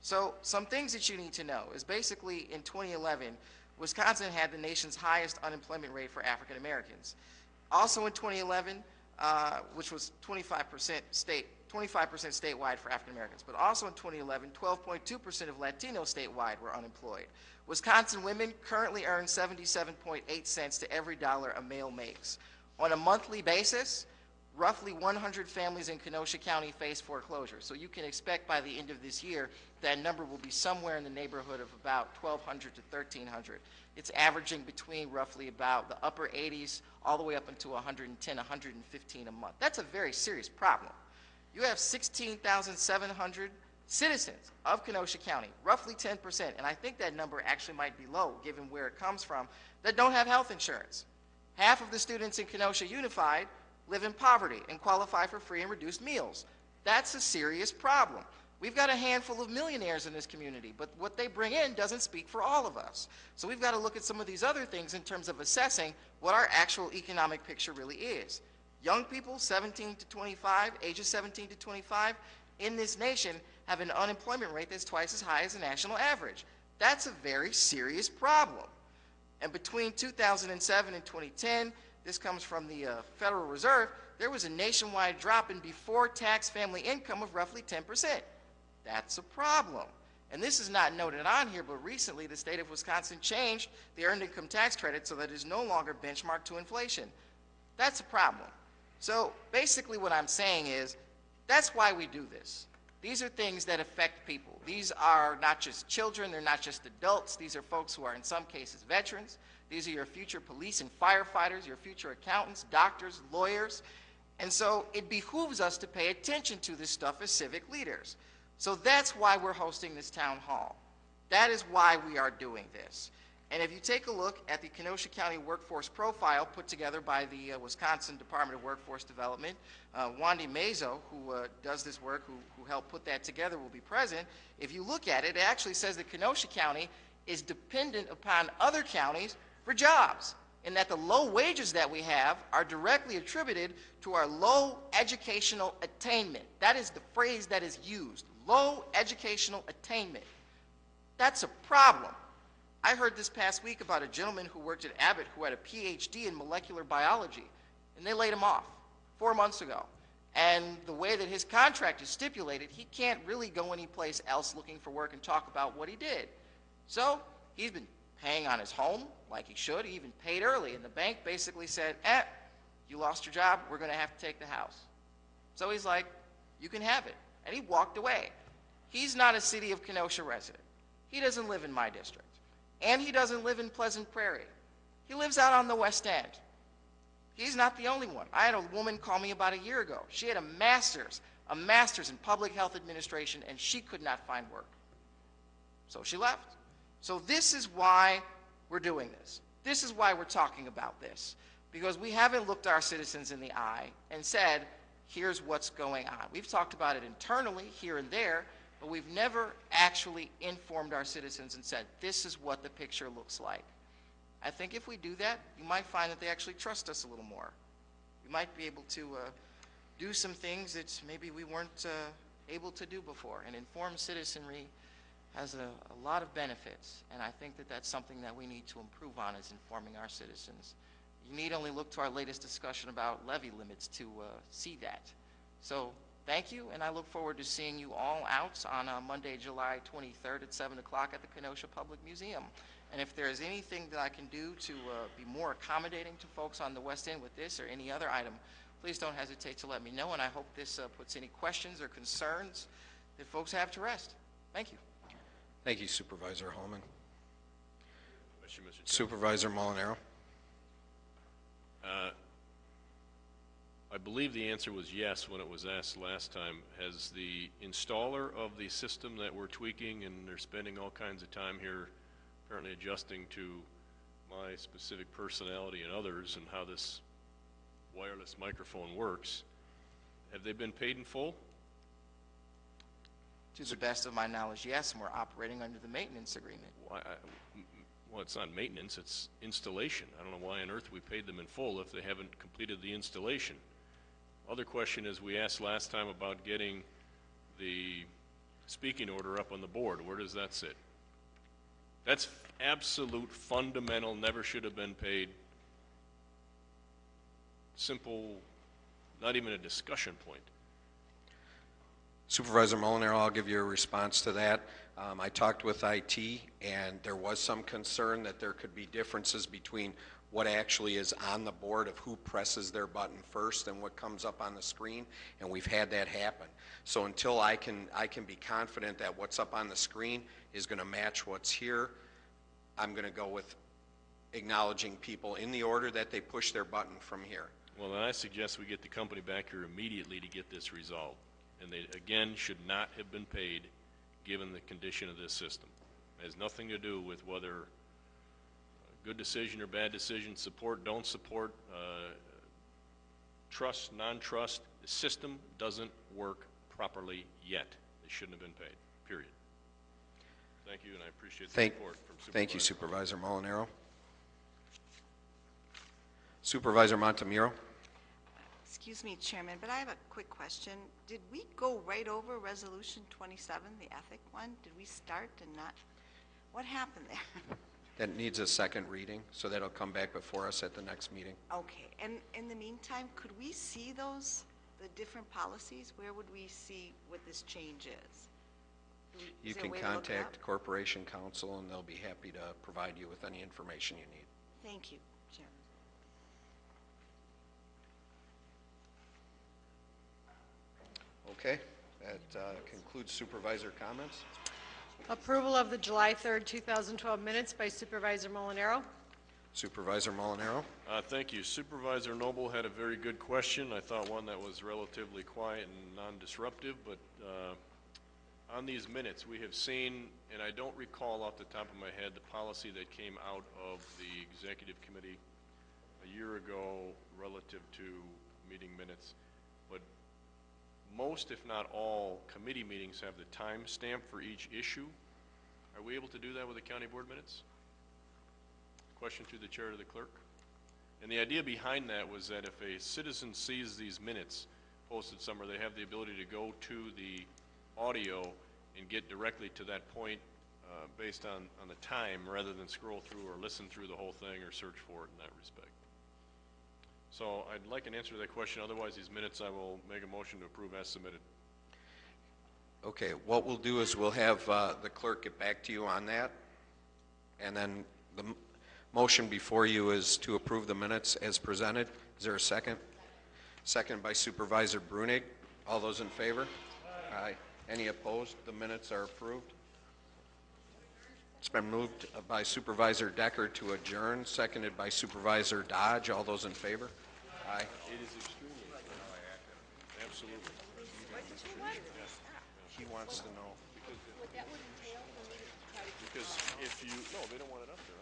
So some things that you need to know is basically in 2011, Wisconsin had the nation's highest unemployment rate for African Americans. Also in 2011, which was 25% statewide for African Americans. But also in 2011, 12.2% of Latinos statewide were unemployed. Wisconsin women currently earn 77.8 cents to every dollar a male makes. On a monthly basis, roughly 100 families in Kenosha County face foreclosure. So you can expect by the end of this year that number will be somewhere in the neighborhood of about 1,200 to 1,300. It's averaging between roughly about the upper 80s all the way up into 110, 115 a month. That's a very serious problem. You have 16,700 citizens of Kenosha County, roughly 10%, and I think that number actually might be low given where it comes from, that don't have health insurance. Half of the students in Kenosha Unified live in poverty and qualify for free and reduced meals. That's a serious problem. We've got a handful of millionaires in this community, but what they bring in doesn't speak for all of us. So we've got to look at some of these other things in terms of assessing what our actual economic picture really is. Young people, 17 to 25, ages 17 to 25, in this nation have an unemployment rate that's twice as high as the national average. That's a very serious problem. And between 2007 and 2010, this comes from the Federal Reserve, there was a nationwide drop in before-tax family income of roughly 10%. That's a problem. And this is not noted on here, but recently the state of Wisconsin changed the earned income tax credit so that it is no longer benchmarked to inflation. That's a problem. So basically what I'm saying is, that's why we do this. These are things that affect people. These are not just children, they're not just adults, these are folks who are in some cases veterans. These are your future police and firefighters, your future accountants, doctors, lawyers. And so it behooves us to pay attention to this stuff as civic leaders. So that's why we're hosting this town hall. That is why we are doing this. And if you take a look at the Kenosha County Workforce Profile put together by the Wisconsin Department of Workforce Development, Wandy Mazo, who does this work, who helped put that together, will be present. If you look at it, it actually says that Kenosha County is dependent upon other counties for jobs, and that the low wages that we have are directly attributed to our low educational attainment. That is the phrase that is used, low educational attainment. That's a problem. I heard this past week about a gentleman who worked at Abbott who had a PhD in molecular biology, and they laid him off 4 months ago. And the way that his contract is stipulated, he can't really go anyplace else looking for work and talk about what he did. So he's been paying on his home like he should. He even paid early, and the bank basically said, you lost your job, we're going to have to take the house. So he's like, you can have it. And he walked away. He's not a city of Kenosha resident. He doesn't live in my district. And he doesn't live in Pleasant Prairie. He lives out on the West End. He's not the only one. I had a woman call me about a year ago. She had a master's in public health administration, and she could not find work. So she left. So this is why we're doing this. This is why we're talking about this. Because we haven't looked our citizens in the eye and said, here's what's going on. We've talked about it internally here and there, but we've never actually informed our citizens and said, this is what the picture looks like. I think if we do that, you might find that they actually trust us a little more. We might be able to do some things that maybe we weren't able to do before. And informed citizenry has a lot of benefits, and I think that that's something that we need to improve on, is informing our citizens. You need only look to our latest discussion about levy limits to see that. So thank you, and I look forward to seeing you all out on Monday, July 23rd at 7 o'clock at the Kenosha Public Museum. And if there is anything that I can do to be more accommodating to folks on the West End with this or any other item, please don't hesitate to let me know, and I hope this puts any questions or concerns that folks have to rest. Thank you. Thank you, Supervisor Holman. Question, Mr. Chairman. Supervisor Molinaro. I believe the answer was yes when it was asked last time. Has the installer of the system that we're tweaking, and they're spending all kinds of time here apparently adjusting to my specific personality and others and how this wireless microphone works, have they been paid in full? To the best of my knowledge, yes, and we're operating under the maintenance agreement. Well, it's not maintenance, it's installation. I don't know why on earth we paid them in full if they haven't completed the installation. Other question is, we asked last time about getting the speaking order up on the board. Where does that sit? That's absolute, fundamental, never should have been paid. Simple not even a discussion point. Supervisor Molinaro, I'll give you a response to that. I talked with IT, and there was some concern that there could be differences between what actually is on the board of who presses their button first and what comes up on the screen, and we've had that happen. So until I can be confident that what's up on the screen is going to match what's here, I'm going to go with acknowledging people in the order that they push their button from here. Well, then I suggest we get the company back here immediately to get this resolved. And they, again, should not have been paid given the condition of this system. It has nothing to do with whether good decision or bad decision, support, don't support, trust, non-trust. The system doesn't work properly yet. They shouldn't have been paid, period. Thank you, and I appreciate the report from Supervisor. Thank you, Supervisor Molinaro. Supervisor Montemuro. Excuse me, Chairman, but I have a quick question. Did we go right over Resolution 27, the ethic one? Did we start and not? What happened there? That needs a second reading, so that'll come back before us at the next meeting. Okay, and in the meantime, could we see those, the different policies? Where would we see what this change is? You Is there a can way to look it contact up? Corporation Counsel, and they'll be happy to provide you with any information you need. Thank you, Chairman. Okay, that concludes supervisor comments. Approval of the July 3rd, 2012 minutes by Supervisor Molinaro. Supervisor Molinaro. Thank you. Supervisor Noble had a very good question. I thought one that was relatively quiet and non-disruptive, but on these minutes, we have seen, and I don't recall off the top of my head, the policy that came out of the executive committee a year ago relative to meeting minutes, but most, if not all, committee meetings have the time stamp for each issue. Are we able to do that with the county board minutes? Question to the chair to the clerk. And the idea behind that was that if a citizen sees these minutes posted somewhere, they have the ability to go to the audio and get directly to that point based on the time rather than scroll through or listen through the whole thing or search for it in that respect. So I'd like an answer to that question. Otherwise, these minutes, I will make a motion to approve as submitted. Okay, what we'll do is we'll have the clerk get back to you on that. And then the motion before you is to approve the minutes as presented. Is there a second? Second by Supervisor Brunig. All those in favor? Aye. Any opposed? The minutes are approved. It's been moved by Supervisor Decker to adjourn, seconded by Supervisor Dodge. All those in favor? Aye. It is extremely absolutely. He wants to know. Because if you, no, they don't want it up there.